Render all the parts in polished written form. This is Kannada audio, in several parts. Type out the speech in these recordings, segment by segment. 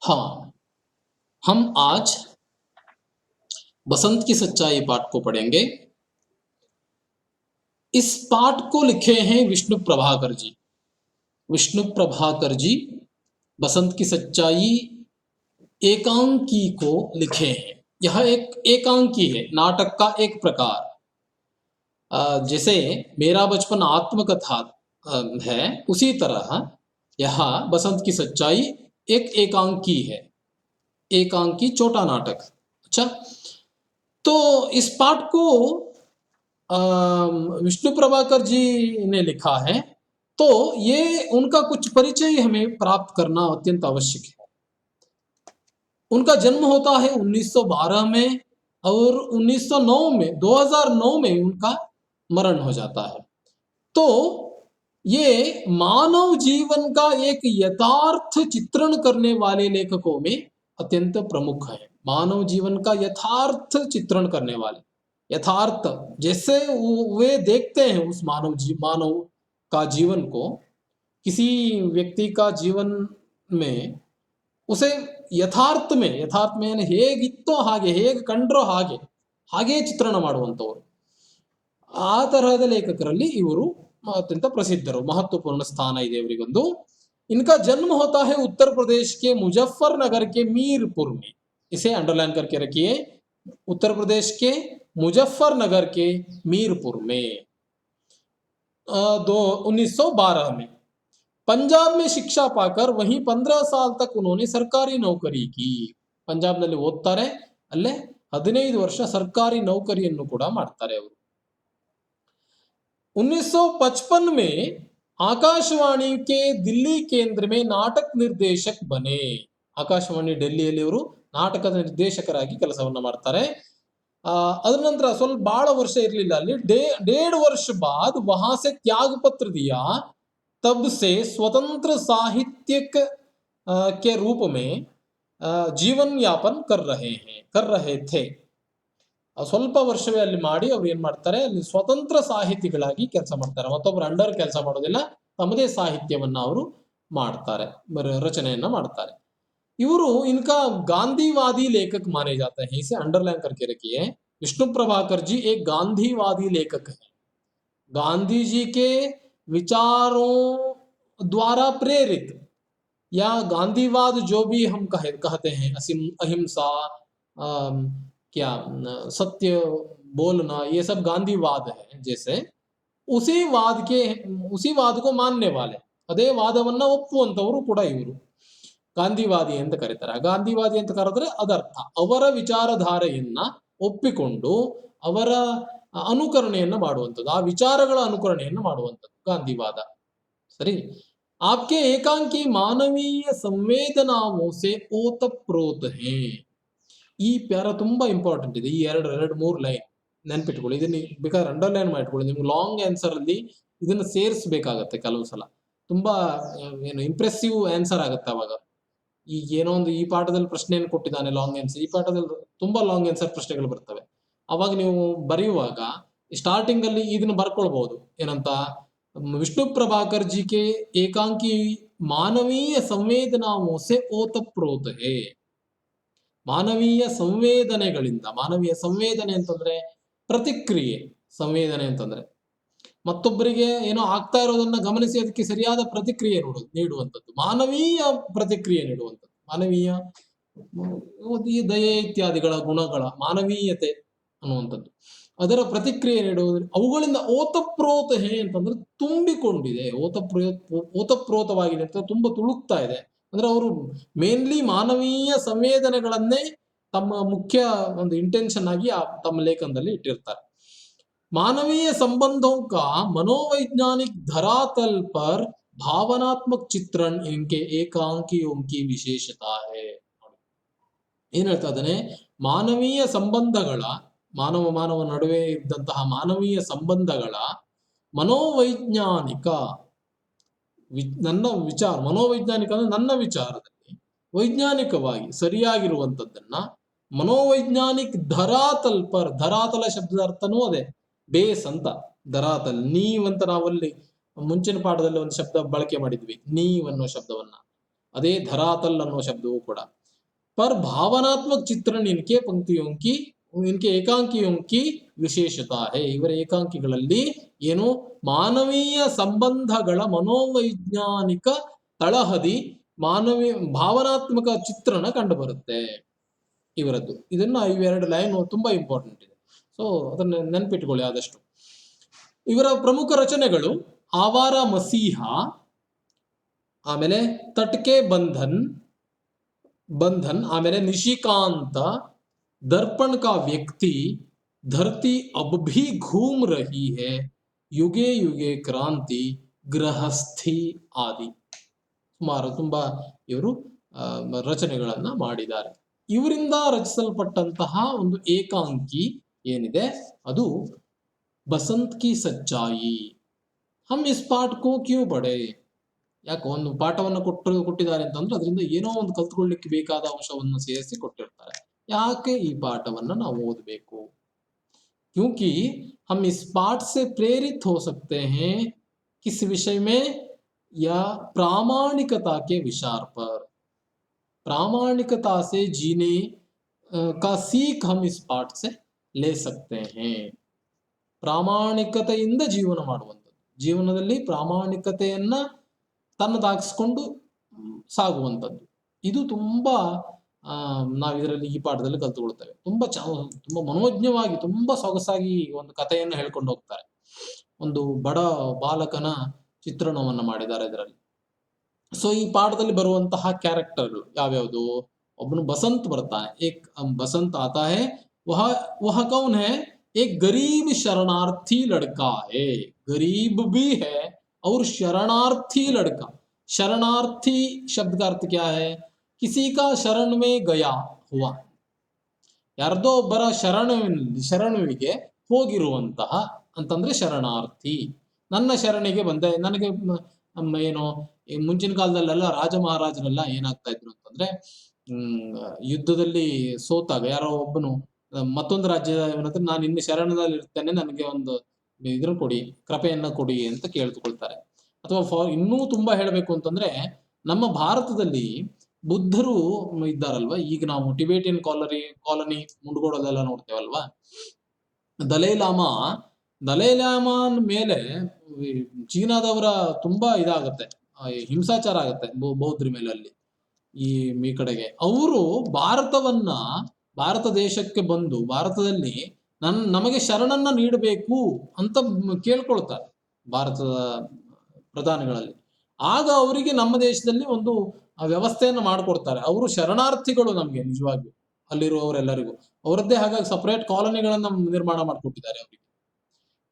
हाँ, हम आज बसंत की सच्चाई पाठ को पढ़ेंगे। इस पाठ को लिखे हैं विष्णु प्रभाकर जी। विष्णु प्रभाकर जी बसंत की सच्चाई एकांकी को लिखे हैं। यह एक एकांकी है, नाटक का एक प्रकार। जैसे मेरा बचपन आत्मकथा है, उसी तरह यह बसंत की सच्चाई एक एकांकी है, एकांकी छोटा नाटक। अच्छा, तो इस पाठ को विष्णु प्रभाकर जी ने लिखा है, तो ये उनका कुछ परिचय हमें प्राप्त करना अत्यंत आवश्यक है। उनका जन्म होता है 1912 में और 1909 में 2009 में उनका मरण हो जाता है। तो ये मानव जीवन का एक यथार्थ चित्रण करने वाले लेखकों में अत्यंत प्रमुख है। मानव जीवन का यथार्थ चित्रण करने वाले, यथार्थ जैसे वे देखते हैं उस मानव का जीवन को, किसी व्यक्ति का जीवन में उसे यथार्थ में ಹೇಗಿತ್ತೋ ಹಾಗೆ, ಹೇಗೆ ಕಂಡ್ರೋ ಹಾಗೆ ಚಿತ್ರಣ ಮಾಡುವಂತವರು. ಆ ತರಹದ ಲೇಖಕರಲ್ಲಿ ಇವರು अत्यंत प्रसिद्धರು, महत्वपूर्ण स्थान ಇದೆ ಇವರಿಗೊಂದು. इनका जन्म होता है उत्तर प्रदेश के मुजफ्फरनगर के मीरपुर में. इसे अंडरलाइन करके रखिए, उत्तर प्रदेश के मुजफ्फरनगर के मीरपुर में 1912 में. पंजाब में शिक्षा पाकर वहीं 15 साल तक उन्होंने सरकारी नौकरी की. पंजाब ನಲ್ಲಿ ಓದ್ತಾರೆ, ಅಲ್ಲೇ 15 ವರ್ಷ ಸರ್ಕಾರಿ ನೌಕರಿಯನ್ನು ಕೂಡ ಮಾಡ್ತಾರೆ ಅವರು. 1955 में आकाशवाणी के दिल्ली केंद्र में नाटक निर्देशक बने. ಆಕಾಶವಾಣಿ ಡೆಲ್ಲಿಯಲ್ಲಿ ಅವರು ನಾಟಕದ ನಿರ್ದೇಶಕರಾಗಿ ಕೆಲಸವನ್ನ ಮಾಡ್ತಾರೆ. ಅದರ ನಂತರ ಸ್ವಲ್ಪ ಬಹಳ ವರ್ಷ ಇರಲಿಲ್ಲ ಅಲ್ಲಿ, 1.5 वर्ष बाद वहां से त्याग पत्र दिया. तब से स्वतंत्र साहित्यिक के रूप में जीवन यापन कर रहे थे. ಸ್ವಲ್ಪ ವರ್ಷವೇ ಅಲ್ಲಿ ಮಾಡಿ ಅವ್ರು ಏನ್ ಮಾಡ್ತಾರೆ, ಅಲ್ಲಿ ಸ್ವತಂತ್ರ ಸಾಹಿತಿಗಳಾಗಿ ಕೆಲಸ ಮಾಡ್ತಾರೆ. ಮತ್ತೊಬ್ಬರು ಅಂಡರ್ ಕೆಲಸ ಮಾಡೋದಿಲ್ಲ, ತಮ್ಮದೇ ಸಾಹಿತ್ಯವನ್ನ ಅವರು ಮಾಡ್ತಾರೆ, ರಚನೆಯನ್ನ ಮಾಡ್ತಾರೆ. ಇವರು इनका गांधीवादी लेखक माने जाते हैं. इसे अंडरलाइन करके रखिए, विष्णु प्रभाकर जी एक गांधीवादी लेखक है. गांधी जी के विचारों द्वारा प्रेरित या गांधीवाद जो भी हम कहते हैं, अहिंसा, क्या सत्य बोलना, ये सब गांधीवाद है. जैसे उसी वाद को मानने वाले, ಅದೇ ವಾದವನ್ನ ಒಪ್ಪುವಂತವರು ಕೂಡ ಇವರು ಗಾಂಧಿವಾದಿ ಅಂತ ಕರೀತಾರೆ. ಗಾಂಧಿವಾದಿ ಅಂತ ಕರೆದ್ರೆ ಅದರ್ಥ ಅವರ ವಿಚಾರಧಾರೆಯನ್ನ ಒಪ್ಪಿಕೊಂಡು ಅವರ ಅನುಕರಣೆಯನ್ನ ಮಾಡುವಂಥದ್ದು, ಆ ವಿಚಾರಗಳ ಅನುಕರಣೆಯನ್ನು ಮಾಡುವಂಥದ್ದು ಗಾಂಧಿವಾದ. ಸರಿ. आपके एकांकी मानवीय संवेदनाओं से ओतप्रोत हैं. ಈ ಪ್ಯಾರ ತುಂಬಾ ಇಂಪಾರ್ಟೆಂಟ್ ಇದೆ. ಈ ಎರಡು ಮೂರು ಲೈನ್ ನೆನ್ಪಿಟ್ಕೊಳ್ಳಿ. ಇದನ್ನ ಬೇಕಾದ್ರೆ ಅಂಡರ್ಲೈನ್ ಮಾಡಿಟ್ಕೊಳ್ಳಿ. ನಿಮ್ಗೆ ಲಾಂಗ್ ಆನ್ಸರ್ ಅಲ್ಲಿ ಇದನ್ನ ಸೇರಿಸಬೇಕಾಗತ್ತೆ ಕೆಲವು ಸಲ. ತುಂಬಾ ಏನು ಇಂಪ್ರೆಸಿವ್ ಆನ್ಸರ್ ಆಗುತ್ತೆ ಅವಾಗ. ಈಗ ಏನೋ ಒಂದು ಈ ಪಾಠದಲ್ಲಿ ಪ್ರಶ್ನೆಯನ್ನು ಕೊಟ್ಟಿದ್ದಾನೆ ಲಾಂಗ್ ಆನ್ಸರ್, ಈ ಪಾಠದಲ್ಲಿ ತುಂಬಾ ಲಾಂಗ್ ಆನ್ಸರ್ ಪ್ರಶ್ನೆಗಳು ಬರ್ತವೆ. ಅವಾಗ ನೀವು ಬರೆಯುವಾಗ ಸ್ಟಾರ್ಟಿಂಗ್ ಅಲ್ಲಿ ಇದನ್ನ ಬರ್ಕೊಳ್ಬಹುದು, ಏನಂತ, विष्णु प्रभाकर जी के एकांकी मानवीय संवेदनाओं से ओतप्रोत है. ಮಾನವೀಯ ಸಂವೇದನೆಗಳಿಂದ, ಮಾನವೀಯ ಸಂವೇದನೆ ಅಂತಂದ್ರೆ ಪ್ರತಿಕ್ರಿಯೆ, ಸಂವೇದನೆ ಅಂತಂದ್ರೆ ಮತ್ತೊಬ್ಬರಿಗೆ ಏನೋ ಆಗ್ತಾ ಇರೋದನ್ನ ಗಮನಿಸಿ ಅದಕ್ಕೆ ಸರಿಯಾದ ಪ್ರತಿಕ್ರಿಯೆ ನೀಡುವಂಥದ್ದು, ಮಾನವೀಯ ಪ್ರತಿಕ್ರಿಯೆ ನೀಡುವಂಥದ್ದು, ಮಾನವೀಯ ದಯೆ ಇತ್ಯಾದಿಗಳ ಗುಣಗಳ ಮಾನವೀಯತೆ ಅನ್ನುವಂಥದ್ದು, ಅದರ ಪ್ರತಿಕ್ರಿಯೆ ನೀಡುವುದು. ಅವುಗಳಿಂದ ಓತಪ್ರೋತ ಹೇ ಅಂತಂದ್ರೆ ತುಂಬಿಕೊಂಡಿದೆ, ಓತಪ್ರೋತವಾಗಿದೆ ಅಂತ ತುಂಬಾ ತುಳುಕ್ತಾ ಇದೆ. ಅಂದ್ರೆ ಅವರು ಮೇನ್ಲಿ ಮಾನವೀಯ ಸಂವೇದನೆಗಳನ್ನೇ ತಮ್ಮ ಮುಖ್ಯ ಒಂದು ಇಂಟೆನ್ಷನ್ ಆಗಿ ತಮ್ಮ ಲೇಖನದಲ್ಲಿ ಇಟ್ಟಿರ್ತಾರೆ. मानवीय संबंधों का मनोवैज्ञानिक धरातल पर भावनात्मक चित्रण इनके एकांकियों की विशेषता है. ಏನ್ ಹೇಳ್ತಾ ಇದ್ದಾನೆ, ಮಾನವೀಯ ಸಂಬಂಧಗಳ, ಮಾನವ ನಡುವೆ ಇದ್ದಂತಹ ಮಾನವೀಯ ಸಂಬಂಧಗಳ ಮನೋವೈಜ್ಞಾನಿಕ, ಮನೋವೈಜ್ಞಾನಿಕ ಅಂದ್ರೆ ನನ್ನ ವಿಚಾರದಲ್ಲಿ ವೈಜ್ಞಾನಿಕವಾಗಿ ಸರಿಯಾಗಿರುವಂತದ್ದನ್ನ, ಮನೋವೈಜ್ಞಾನಿಕ್ ಧರಾತಲ್ ಪರ್, ಧರಾತಲ ಶಬ್ದದ ಅರ್ಥನೂ ಅದೇ, ಬೇಸ್ ಅಂತ. ಧರಾತಲ್, ನೀವಂತ ನಾವಲ್ಲಿ ಮುಂಚಿನ ಪಾಠದಲ್ಲಿ ಒಂದು ಶಬ್ದ ಬಳಕೆ ಮಾಡಿದ್ವಿ, ನೀವ್ ಅನ್ನೋ ಶಬ್ದವನ್ನ. ಅದೇ ಧರಾತಲ್ ಅನ್ನೋ ಶಬ್ದವೂ ಕೂಡ. पर भावनात्मक चित्रण इनके पंक्तियों की इनके एकांकियों की ವಿಶೇಷತಾ ಹೇ. ಇವರ ಏಕಾಂಕಿಗಳಲ್ಲಿ ಏನು ಮಾನವೀಯ ಸಂಬಂಧಗಳ ಮನೋವೈಜ್ಞಾನಿಕ ತಳಹದಿ, ಮಾನವೀಯ ಭಾವನಾತ್ಮಕ ಚಿತ್ರಣ ಕಂಡು ಬರುತ್ತೆ ಇವರದ್ದು. ಇದನ್ನ ಇವೆರಡು ಲೈನ್ ತುಂಬಾ ಇಂಪಾರ್ಟೆಂಟ್ ಇದೆ, ಸೊ ಅದನ್ನ ನೆನ್ಪಿಟ್ಕೊಳ್ಳಿ ಆದಷ್ಟು. ಇವರ ಪ್ರಮುಖ ರಚನೆಗಳು ಆವಾರ ಮಸೀಹ, ಆಮೇಲೆ ತಟ್ಕೆ ಬಂಧನ್, ಆಮೇಲೆ ನಿಶಿಕಾಂತ, दर्पण का व्यक्ति, धरती अब भी घूम रही है, ಯುಗೆ ಯುಗೆ ಕ್ರಾಂತಿ, ಗೃಹಸ್ಥಿ ಆದಿ. ಸುಮಾರು ತುಂಬಾ ಇವರು ರಚನೆಗಳನ್ನ ಮಾಡಿದ್ದಾರೆ. ಇವರಿಂದ ರಚಿಸಲ್ಪಟ್ಟಂತಹ ಒಂದು ಏಕಾಂಕಿ ಏನಿದೆ ಅದು ಬಸಂತ್ ಕಿ ಸಚ್ಚಾಯಿ. ಹಮ್ ಇಸ್ ಪಾಠ ಕೋ ಕ್ಯೂ ಪಡೆ. ಯಾಕೆ ಒಂದು ಪಾಠವನ್ನು ಕೊಟ್ಟಿದ್ದಾರೆ ಅಂತಂದ್ರೆ ಅದರಿಂದ ಏನೋ ಒಂದು ಕಲ್ತ್ಕೊಳ್ಳಿಕ್ಕೆ ಬೇಕಾದ ಅಂಶವನ್ನು ಸೇರಿಸಿ ಕೊಟ್ಟಿರ್ತಾರೆ. ಯಾಕೆ ಈ ಪಾಠವನ್ನ ನಾವು ಓದಬೇಕು? क्योंकि हम इस पाठ से प्रेरित हो सकते हैं किस विषय में, या प्रामाणिकता के विचार पर. प्रामाणिकता से जीने का सीख हम इस पाठ से ले सकते हैं. ಪ್ರಾಮಾಣಿಕತೆಯಿಂದ ಜೀವನ ಮಾಡುವಂಥದ್ದು, ಜೀವನದಲ್ಲಿ ಪ್ರಾಮಾಣಿಕತೆಯನ್ನ ತನ್ನದಾಗಿಸ್ಕೊಂಡು ಸಾಗುವಂಥದ್ದು, ಇದು ತುಂಬಾ ನಾವು ಇದರಲ್ಲಿ ಈ ಪಾಠದಲ್ಲಿ ಕಲ್ತುಕೊಳ್ತೇವೆ. ತುಂಬಾ ಮನೋಜ್ಞವಾಗಿ, ತುಂಬಾ ಸೊಗಸಾಗಿ ಒಂದು ಕಥೆಯನ್ನು ಹೇಳ್ಕೊಂಡು ಹೋಗ್ತಾರೆ. ಒಂದು ಬಡ ಬಾಲಕನ ಚಿತ್ರಣವನ್ನ ಮಾಡಿದ್ದಾರೆ ಇದರಲ್ಲಿ. ಸೊ ಈ ಪಾಠದಲ್ಲಿ ಬರುವಂತಹ ಕ್ಯಾರೆಕ್ಟರ್ಗಳು ಯಾವ್ಯಾವುದು? ಒಬ್ಬನು ಬಸಂತ್ ಬರ್ತಾನೆ. ಏಕ್ ಬಸಂತ್ ಆತಾ ಹೈ, ವಹ ಕೌನ್ ಹೈ? एक गरीब शरणार्थी लड़का है, गरीब भी है और शरणार्थी लड़का. शरणार्थी शब्द का अर्थ क्या है? किसी का शरण में गया हुआ, ಯಾರ್ದೋ ಒಬ್ಬರ ಶರಣುವಿಗೆ ಹೋಗಿರುವಂತಹ ಅಂತಂದ್ರೆ ಶರಣಾರ್ಥಿ. ನನ್ನ ಶರಣಿಗೆ ಬಂದೆ, ನನಗೆ ಏನು ಮುಂಚಿನ ಕಾಲದಲ್ಲೆಲ್ಲ ರಾಜ ಮಹಾರಾಜರೆಲ್ಲ ಏನಾಗ್ತಾ ಇದ್ರು ಅಂತಂದ್ರೆ ಯುದ್ಧದಲ್ಲಿ ಸೋತಾಗ ಯಾರೋ ಒಬ್ಬನು ಮತ್ತೊಂದು ರಾಜ್ಯದ ಹತ್ರ ನಾನು ಇನ್ನು ಶರಣದಲ್ಲಿ ಇರ್ತೇನೆ, ನನಗೆ ಒಂದು ಇದ್ರ ಕೊಡಿ, ಕೃಪೆಯನ್ನ ಕೊಡಿ ಅಂತ ಕೇಳ್ಕೊಳ್ತಾರೆ. ಅಥವಾ ಇನ್ನೂ ತುಂಬಾ ಹೇಳಬೇಕು ಅಂತಂದ್ರೆ ನಮ್ಮ ಭಾರತದಲ್ಲಿ ಬುದ್ಧರು ಇದ್ದಾರಲ್ವಾ, ಈಗ ನಾವು ಟಿಬೇಟಿಯನ್ ಕಾಲನಿ ಮುಂಡ್ಗೋಡಲ್ಲೆಲ್ಲ ನೋಡ್ತೇವಲ್ವಾ, ದಲೈಲಾಮಾನ್ ಮೇಲೆ ಚೀನಾದವರ ತುಂಬಾ ಇದಾಗತ್ತೆ, ಹಿಂಸಾಚಾರ ಆಗತ್ತೆ ಬೌದ್ಧರ ಮೇಲೆ ಅಲ್ಲಿ ಈ ಕಡೆಗೆ. ಅವರು ಭಾರತ ದೇಶಕ್ಕೆ ಬಂದು ಭಾರತದಲ್ಲಿ ನಮಗೆ ಶರಣನ್ನ ನೀಡಬೇಕು ಅಂತ ಕೇಳ್ಕೊಳ್ತಾರೆ ಭಾರತದ ಪ್ರಧಾನಿಗಳಲ್ಲಿ. ಆಗ ಅವರಿಗೆ ನಮ್ಮ ದೇಶದಲ್ಲಿ ಒಂದು ವ್ಯವಸ್ಥೆಯನ್ನು ಮಾಡಿಕೊಡ್ತಾರೆ. ಅವರು ಶರಣಾರ್ಥಿಗಳು ನಮ್ಗೆ ನಿಜವಾಗಿಯೂ ಅಲ್ಲಿರುವವರೆಲ್ಲರಿಗೂ ಅವರದ್ದೇ ಹಾಗಾಗಿ ಸಪರೇಟ್ ಕಾಲೋನಿಗಳನ್ನ ನಿರ್ಮಾಣ ಮಾಡಿಕೊಟ್ಟಿದ್ದಾರೆ. ಅವರಿಗೆ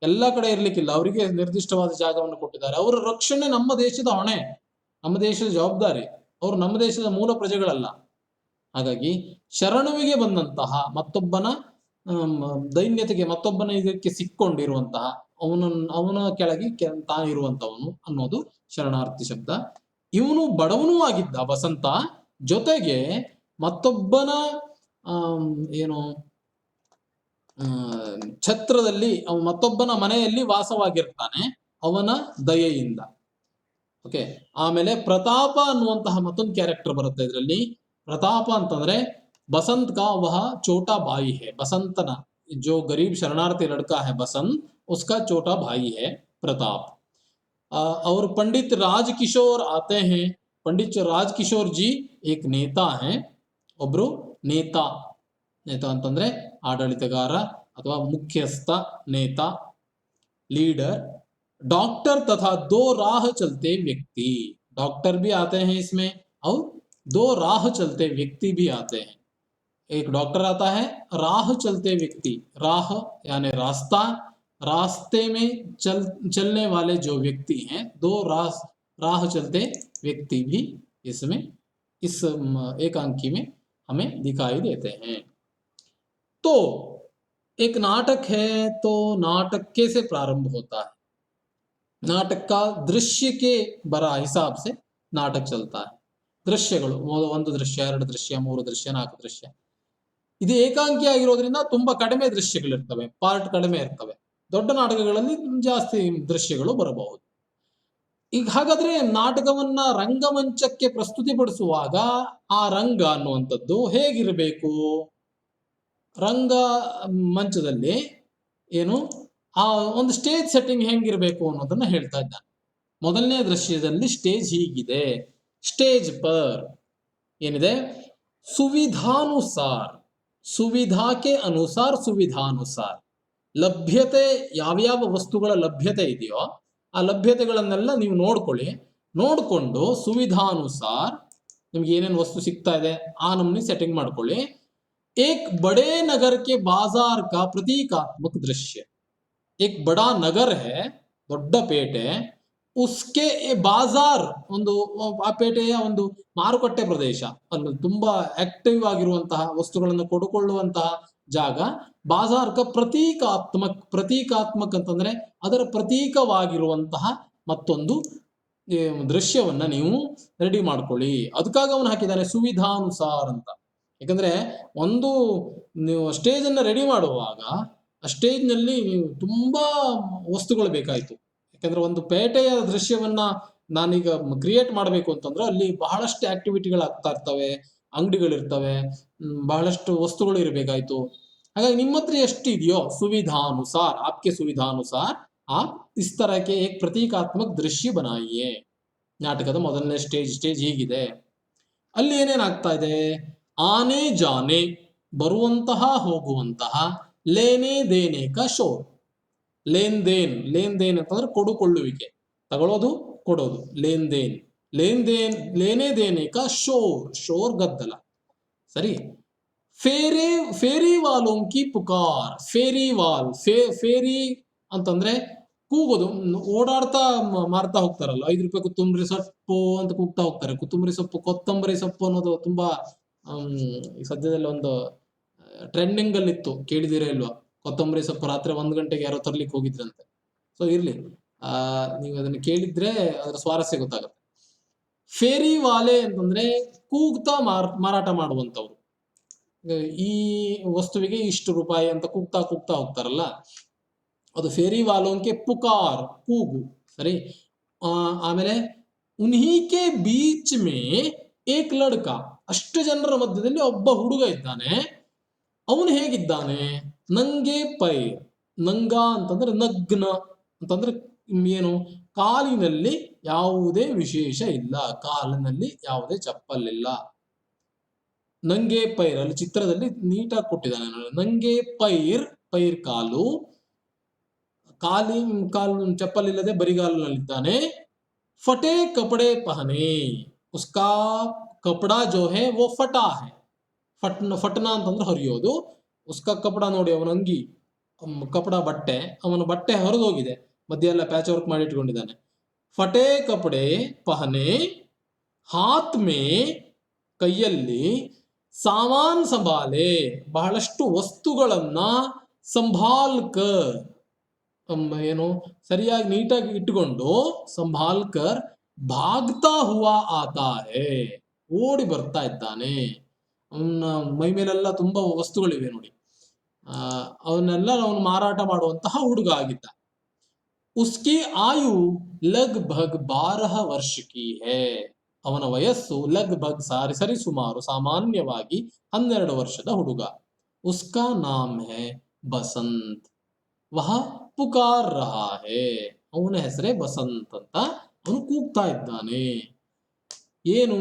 ಎಲ್ಲ ಕಡೆ ಇರ್ಲಿಕ್ಕಿಲ್ಲ, ಅವರಿಗೆ ನಿರ್ದಿಷ್ಟವಾದ ಜಾಗವನ್ನು ಕೊಟ್ಟಿದ್ದಾರೆ. ಅವರ ರಕ್ಷಣೆ ನಮ್ಮ ದೇಶದ ಹೊಣೆ, ನಮ್ಮ ದೇಶದ ಜವಾಬ್ದಾರಿ. ಅವರು ನಮ್ಮ ದೇಶದ ಮೂಲ ಪ್ರಜೆಗಳಲ್ಲ. ಹಾಗಾಗಿ ಶರಣುವಿಗೆ ಬಂದಂತಹ ಮತ್ತೊಬ್ಬನ ದೈನ್ಯತೆಗೆ, ಮತ್ತೊಬ್ಬನ ಇದಕ್ಕೆ ಸಿಕ್ಕೊಂಡಿರುವಂತಹ ಅವನ ಕೆಳಗೆ ತಾನಿರುವಂತವನು ಅನ್ನೋದು ಶರಣಾರ್ಥಿ ಶಬ್ದ. ಇವನು ಬಡವನೂ ಆಗಿದ್ದ ಬಸಂತ, ಜೊತೆಗೆ ಮತ್ತೊಬ್ಬನ ಏನು ಛತ್ರದಲ್ಲಿ, ಮತ್ತೊಬ್ಬನ ಮನೆಯಲ್ಲಿ ವಾಸವಾಗಿರ್ತಾನೆ ಅವನ ದಯೆಯಿಂದ. ಓಕೆ, ಆಮೇಲೆ ಪ್ರತಾಪ ಅನ್ನುವಂತಹ ಮತ್ತೊಂದು ಕ್ಯಾರೆಕ್ಟರ್ ಬರುತ್ತೆ ಇದರಲ್ಲಿ. प्रताप ಅಂತಂದ್ರೆ बसंत का वह छोटा भाई है. बसंतना जो गरीब शरणार्थी लड़का है बसंत, उसका छोटा भाई है प्रताप. और पंडित राजकिशोर आते हैं. पंडित राजकिशोर जी एक नेता हैं. ಒಬ್ರು ನೇತಾ ಅಂತಂದ್ರೆ ಆಡಳಿತಗಾರ ಅಥವಾ ಮುಖ್ಯಸ್ಥ, ನೇತಾ, ಲೀಡರ್. डॉक्टर तथा दो राह चलते व्यक्ति. डॉक्टर भी आते हैं इसमें और दो राह चलते व्यक्ति भी आते हैं. एक डॉक्टर आता है, राह चलते व्यक्ति, राह यानी रास्ता, रास्ते में चलने वाले जो व्यक्ति हैं, दो राह चलते व्यक्ति भी इसमें इस एकांकी में हमें दिखाई देते हैं. तो एक नाटक है, तो नाटक कैसे प्रारंभ होता है? नाटक का दृश्य के बरा हिसाब से नाटक चलता है. ದೃಶ್ಯಗಳು, ಒಂದು ದೃಶ್ಯ, ಎರಡು ದೃಶ್ಯ, ಮೂರು ದೃಶ್ಯ, ನಾಲ್ಕು ದೃಶ್ಯ. ಇದು ಏಕಾಂಕಿ ಆಗಿರೋದ್ರಿಂದ ತುಂಬಾ ಕಡಿಮೆ ದೃಶ್ಯಗಳಿರ್ತವೆ, ಪಾರ್ಟ್ ಕಡಿಮೆ ಇರ್ತವೆ. ದೊಡ್ಡ ನಾಟಕಗಳಲ್ಲಿ ಜಾಸ್ತಿ ದೃಶ್ಯಗಳು ಬರಬಹುದು. ಈಗ ಹಾಗಾದ್ರೆ ನಾಟಕವನ್ನ ರಂಗಮಂಚಕ್ಕೆ ಪ್ರಸ್ತುತಿಪಡಿಸುವಾಗ ಆ ರಂಗ ಅನ್ನುವಂಥದ್ದು ಹೇಗಿರಬೇಕು? ರಂಗ ಮಂಚದಲ್ಲಿ ಏನು ಆ ಒಂದು ಸ್ಟೇಜ್ ಸೆಟ್ಟಿಂಗ್ ಹೆಂಗಿರ್ಬೇಕು ಅನ್ನೋದನ್ನ ಹೇಳ್ತಾ ಇದ್ದಾನೆ. ಮೊದಲನೇ ದೃಶ್ಯದಲ್ಲಿ ಸ್ಟೇಜ್ ಹೀಗಿದೆ. ಸ್ಟೇಜ್ ಪರ್ ಏನಿದೆ, ಸುವಿಧಾನುಸಾರ, ಸುವಿಧಾಕ್ಕೆ ಅನುಸಾರ, ಸುವಿಧಾನುಸಾರ ಲಭ್ಯತೆ, ಯಾವ್ಯಾವ ವಸ್ತುಗಳ ಲಭ್ಯತೆ ಇದೆಯೋ ಆ ಲಭ್ಯತೆಗಳನ್ನೆಲ್ಲ ನೀವು ನೋಡ್ಕೊಳ್ಳಿ. ನೋಡ್ಕೊಂಡು ಸುವಿಧಾನುಸಾರ ನಿಮ್ಗೆ ಏನೇನು ವಸ್ತು ಸಿಗ್ತಾ ಇದೆ ಆ ನಮ್ನಿ ಸೆಟ್ಟಿಂಗ್ ಮಾಡ್ಕೊಳ್ಳಿ. एक बड़े नगर के बाजार का प्रतीकात्मक दृश्य, एक बड़ा नगर है, ದೊಡ್ಡ ಪೇಟೆ, ಉಸ್ಕೆ ಬಾಜಾರ್ ಒಂದು ಆ ಪೇಟೆಯ ಒಂದು ಮಾರುಕಟ್ಟೆ ಪ್ರದೇಶ, ಅಲ್ಲಿ ತುಂಬಾ ಆಕ್ಟಿವ್ ಆಗಿರುವಂತಹ ವಸ್ತುಗಳನ್ನು ಕೊಂಡುಕೊಳ್ಳುವಂತಹ ಜಾಗ. ಬಾಜಾರ್ಕ ಪ್ರತೀಕಾತ್ಮಕ್, ಪ್ರತೀಕಾತ್ಮಕ್ ಅಂತಂದ್ರೆ ಅದರ ಪ್ರತೀಕವಾಗಿರುವಂತಹ ಮತ್ತೊಂದು ದೃಶ್ಯವನ್ನ ನೀವು ರೆಡಿ ಮಾಡ್ಕೊಳ್ಳಿ. ಅದಕ್ಕಾಗಿ ಅವನು ಹಾಕಿದ್ದಾನೆ ಸುವಿಧಾನುಸಾರ ಅಂತ. ಯಾಕಂದ್ರೆ ಒಂದು ನೀವು ಸ್ಟೇಜ್ ಅನ್ನ ರೆಡಿ ಮಾಡುವಾಗ ಆ ಸ್ಟೇಜ್ ನಲ್ಲಿ ನೀವು ತುಂಬಾ ವಸ್ತುಗಳು ಬೇಕಾಯ್ತು. ಯಾಕಂದ್ರೆ ಒಂದು ಪೇಟೆಯ ದೃಶ್ಯವನ್ನ ನಾನೀಗ ಕ್ರಿಯೇಟ್ ಮಾಡಬೇಕು ಅಂತಂದ್ರೆ ಅಲ್ಲಿ ಬಹಳಷ್ಟು ಆಕ್ಟಿವಿಟಿಗಳು ಆಗ್ತಾ ಇರ್ತವೆ, ಅಂಗಡಿಗಳಿರ್ತವೆ, ಬಹಳಷ್ಟು ವಸ್ತುಗಳು ಇರಬೇಕಾಯ್ತು. ಹಾಗಾಗಿ ನಿಮ್ಮ ಹತ್ರ ಎಷ್ಟು ಇದೆಯೋ ಸುವಿಧಾನುಸಾರ, ಆಪ್ಕೆ ಸುವಿಧಾನುಸಾರ आप इस तरह के एक प्रतीकात्मक दृश्य बनाइए. ನಾಟಕದ ಮೊದಲನೇ ಸ್ಟೇಜ್ ಹೀಗಿದೆ. ಅಲ್ಲಿ ಏನೇನಾಗ್ತಾ ಇದೆ, ಆನೆ ಜಾನೆ, ಬರುವಂತಹ ಹೋಗುವಂತಹ, ಲೇನೆ ದೇನೆ ಕ ಶೋರ್, ಲೇನ್ ದೇನ್, ಲೇನ್ ದೇನ್ ಅಂತಂದ್ರೆ ಕೊಡುಕೊಳ್ಳುವಿಕೆ, ತಗೊಳ್ಳೋದು ಕೊಡೋದು, ಲೇನ್ ದೇನ್, ಲೇನ್ ದೇನ್, ಲೇನೆ ದೇನೆ ಕ ಶೋರ್, ಶೋರ್ ಗದ್ದಲ, ಸರಿ. ಫೇರಿ, ಫೇರಿ ವಾಲೋಂಕಿ ಪುಕಾರ್, ಫೇರಿ ವಾಲ್, ಫೇರಿ ಅಂತಂದ್ರೆ ಕೂಗೋದು, ಓಡಾಡ್ತಾ ಮಾರ್ತಾ ಹೋಗ್ತಾರಲ್ಲ, 5 ರೂಪಾಯಿ ಕೊತ್ತಂಬರಿ ಸೊಪ್ಪು ಅಂತ ಕೂಗ್ತಾ ಹೋಗ್ತಾರೆ. ಕೊತ್ತಂಬರಿ ಸೊಪ್ಪು, ಕೊತ್ತಂಬರಿ ಸೊಪ್ಪು ಅನ್ನೋದು ತುಂಬಾ ಈ ಸದ್ಯದಲ್ಲಿ ಒಂದು ಟ್ರೆಂಡಿಂಗ್ ಅಲ್ಲಿ ಇತ್ತು, ಕೇಳಿದಿರ ಇಲ್ವಾ? ಕೊತ್ತಂಬರಿ ಸೊಪ್ಪು ರಾತ್ರಿ 1 ಗಂಟೆಗೆ ಯಾರೋ ತರ್ಲಿಕ್ಕೆ ಹೋಗಿದ್ರಂತೆ. ಸೊ ಇರ್ಲಿ, ನೀವು ಅದನ್ನ ಕೇಳಿದ್ರೆ ಅದರ ಸ್ವಾರಸ್ಯ ಗೊತ್ತಾಗುತ್ತೆ. ಫೇರಿ ವಾಲೆ ಅಂತಂದ್ರೆ ಕೂಗ್ತಾ ಮಾರಾಟ ಮಾಡುವಂತವ್ರು. ಈ ವಸ್ತುವಿಗೆ ಇಷ್ಟು ರೂಪಾಯಿ ಅಂತ ಕೂಗ್ತಾ ಕೂಗ್ತಾ ಹೋಗ್ತಾರಲ್ಲ, ಅದು ಫೇರಿ ವಾಲೋಂಕೆ ಪುಕಾರ್, ಕೂಗು, ಸರಿ. ಆಮೇಲೆ ಉನ್ಹಿಕೆ ಬೀಚ್ ಮೇ ಏಕ್ ಲಡ್ಕ, ಅಷ್ಟು ಜನರ ಮಧ್ಯದಲ್ಲಿ ಒಬ್ಬ ಹುಡುಗ ಇದ್ದಾನೆ. ಅವನು ಹೇಗಿದ್ದಾನೆ, ನಂಗೆ ಪೈರ್, ನಂಗ ಅಂತಂದ್ರೆ ನಗ್ನ ಅಂತಂದ್ರೆ ಏನು, ಕಾಲಿನಲ್ಲಿ ಯಾವುದೇ ವಿಶೇಷ ಇಲ್ಲ, ಕಾಲಿನಲ್ಲಿ ಯಾವುದೇ ಚಪ್ಪಲಿಲ್ಲ. ನಂಗೆ ಪೈರ್, ಅಲ್ಲಿ ಚಿತ್ರದಲ್ಲಿ ನೀಟಾಗಿ ಕೊಟ್ಟಿದ್ದಾನೆ, ನಂಗೆ ಪೈರ್, ಪೈರ್ ಕಾಲು, ಕಾಲು ಚಪ್ಪಲಿಲ್ಲದೆ ಬರಿಗಾಲಿನಲ್ಲಿದ್ದಾನೆ. ಫಟೆ ಕಪಡೆ ಪಹನೆ, ಉಸ್ಕಾ ಕಪಡಾ ಜೋ ಹೇ ವೋ ಫಟಾ ಹೇ, ಫಟ್ನಾ ಅಂತಂದ್ರೆ ಹರಿಯೋದು. ಉಸ್ಕಾ ಕಪಡ ನೋಡಿ, ಅವನ ಅಂಗಿ ಕಪಡ ಬಟ್ಟೆ, ಅವನ ಬಟ್ಟೆ ಹರಿದೋಗಿದೆ, ಮಧ್ಯ ಎಲ್ಲ ಪ್ಯಾಚ್ ವರ್ಕ್ ಮಾಡಿ ಇಟ್ಕೊಂಡಿದ್ದಾನೆ. ಫಟೆ ಕಪಡೆ ಪಹನೆ, ಹಾತ್ ಮೇ, ಕೈಯಲ್ಲಿ, ಸಾಮಾನ್ ಸಂಭಾಲೆ, ಬಹಳಷ್ಟು ವಸ್ತುಗಳನ್ನ, ಸಂಭಾಲ್ಕರ್ ಏನು ಸರಿಯಾಗಿ ನೀಟಾಗಿ ಇಟ್ಟುಕೊಂಡು, ಸಂಭಾಲ್ಕರ್ ಭಾಗ್ತಾ ಹುವಾ ಆತಾ ಹೇ, ಓಡಿ ಬರ್ತಾ ಇದ್ದಾನೆ. ಅವನ ಮೈ ಮೇಲೆಲ್ಲ ತುಂಬಾ ವಸ್ತುಗಳಿವೆ ನೋಡಿ, ಅವನ್ನೆಲ್ಲ ಅವನು ಮಾರಾಟ ಮಾಡುವಂತಹ ಹುಡುಗ ಆಗಿದ್ದ. ಉಸ್ಕಿ ಆಯು ಲಗ್ ಭಗ್ 12 ವರ್ಷ ಕಿ ಹೇ, ಅವನ ವಯಸ್ಸು ಲಗ್ ಭಗ್ ಸರಿ ಸುಮಾರು, ಸಾಮಾನ್ಯವಾಗಿ 12 ವರ್ಷದ ಹುಡುಗ. ಉಸ್ಕಾ ನಾಮ್ ಹೇ ಬಸಂತ್, ವಹ ಪುಕಾರ್ ರಹಾ ಹೇ, ಅವನ ಹೆಸರೇ ಬಸಂತ್ ಅಂತ ಅವನು ಕೂಗ್ತಾ ಇದ್ದಾನೆ. ಏನು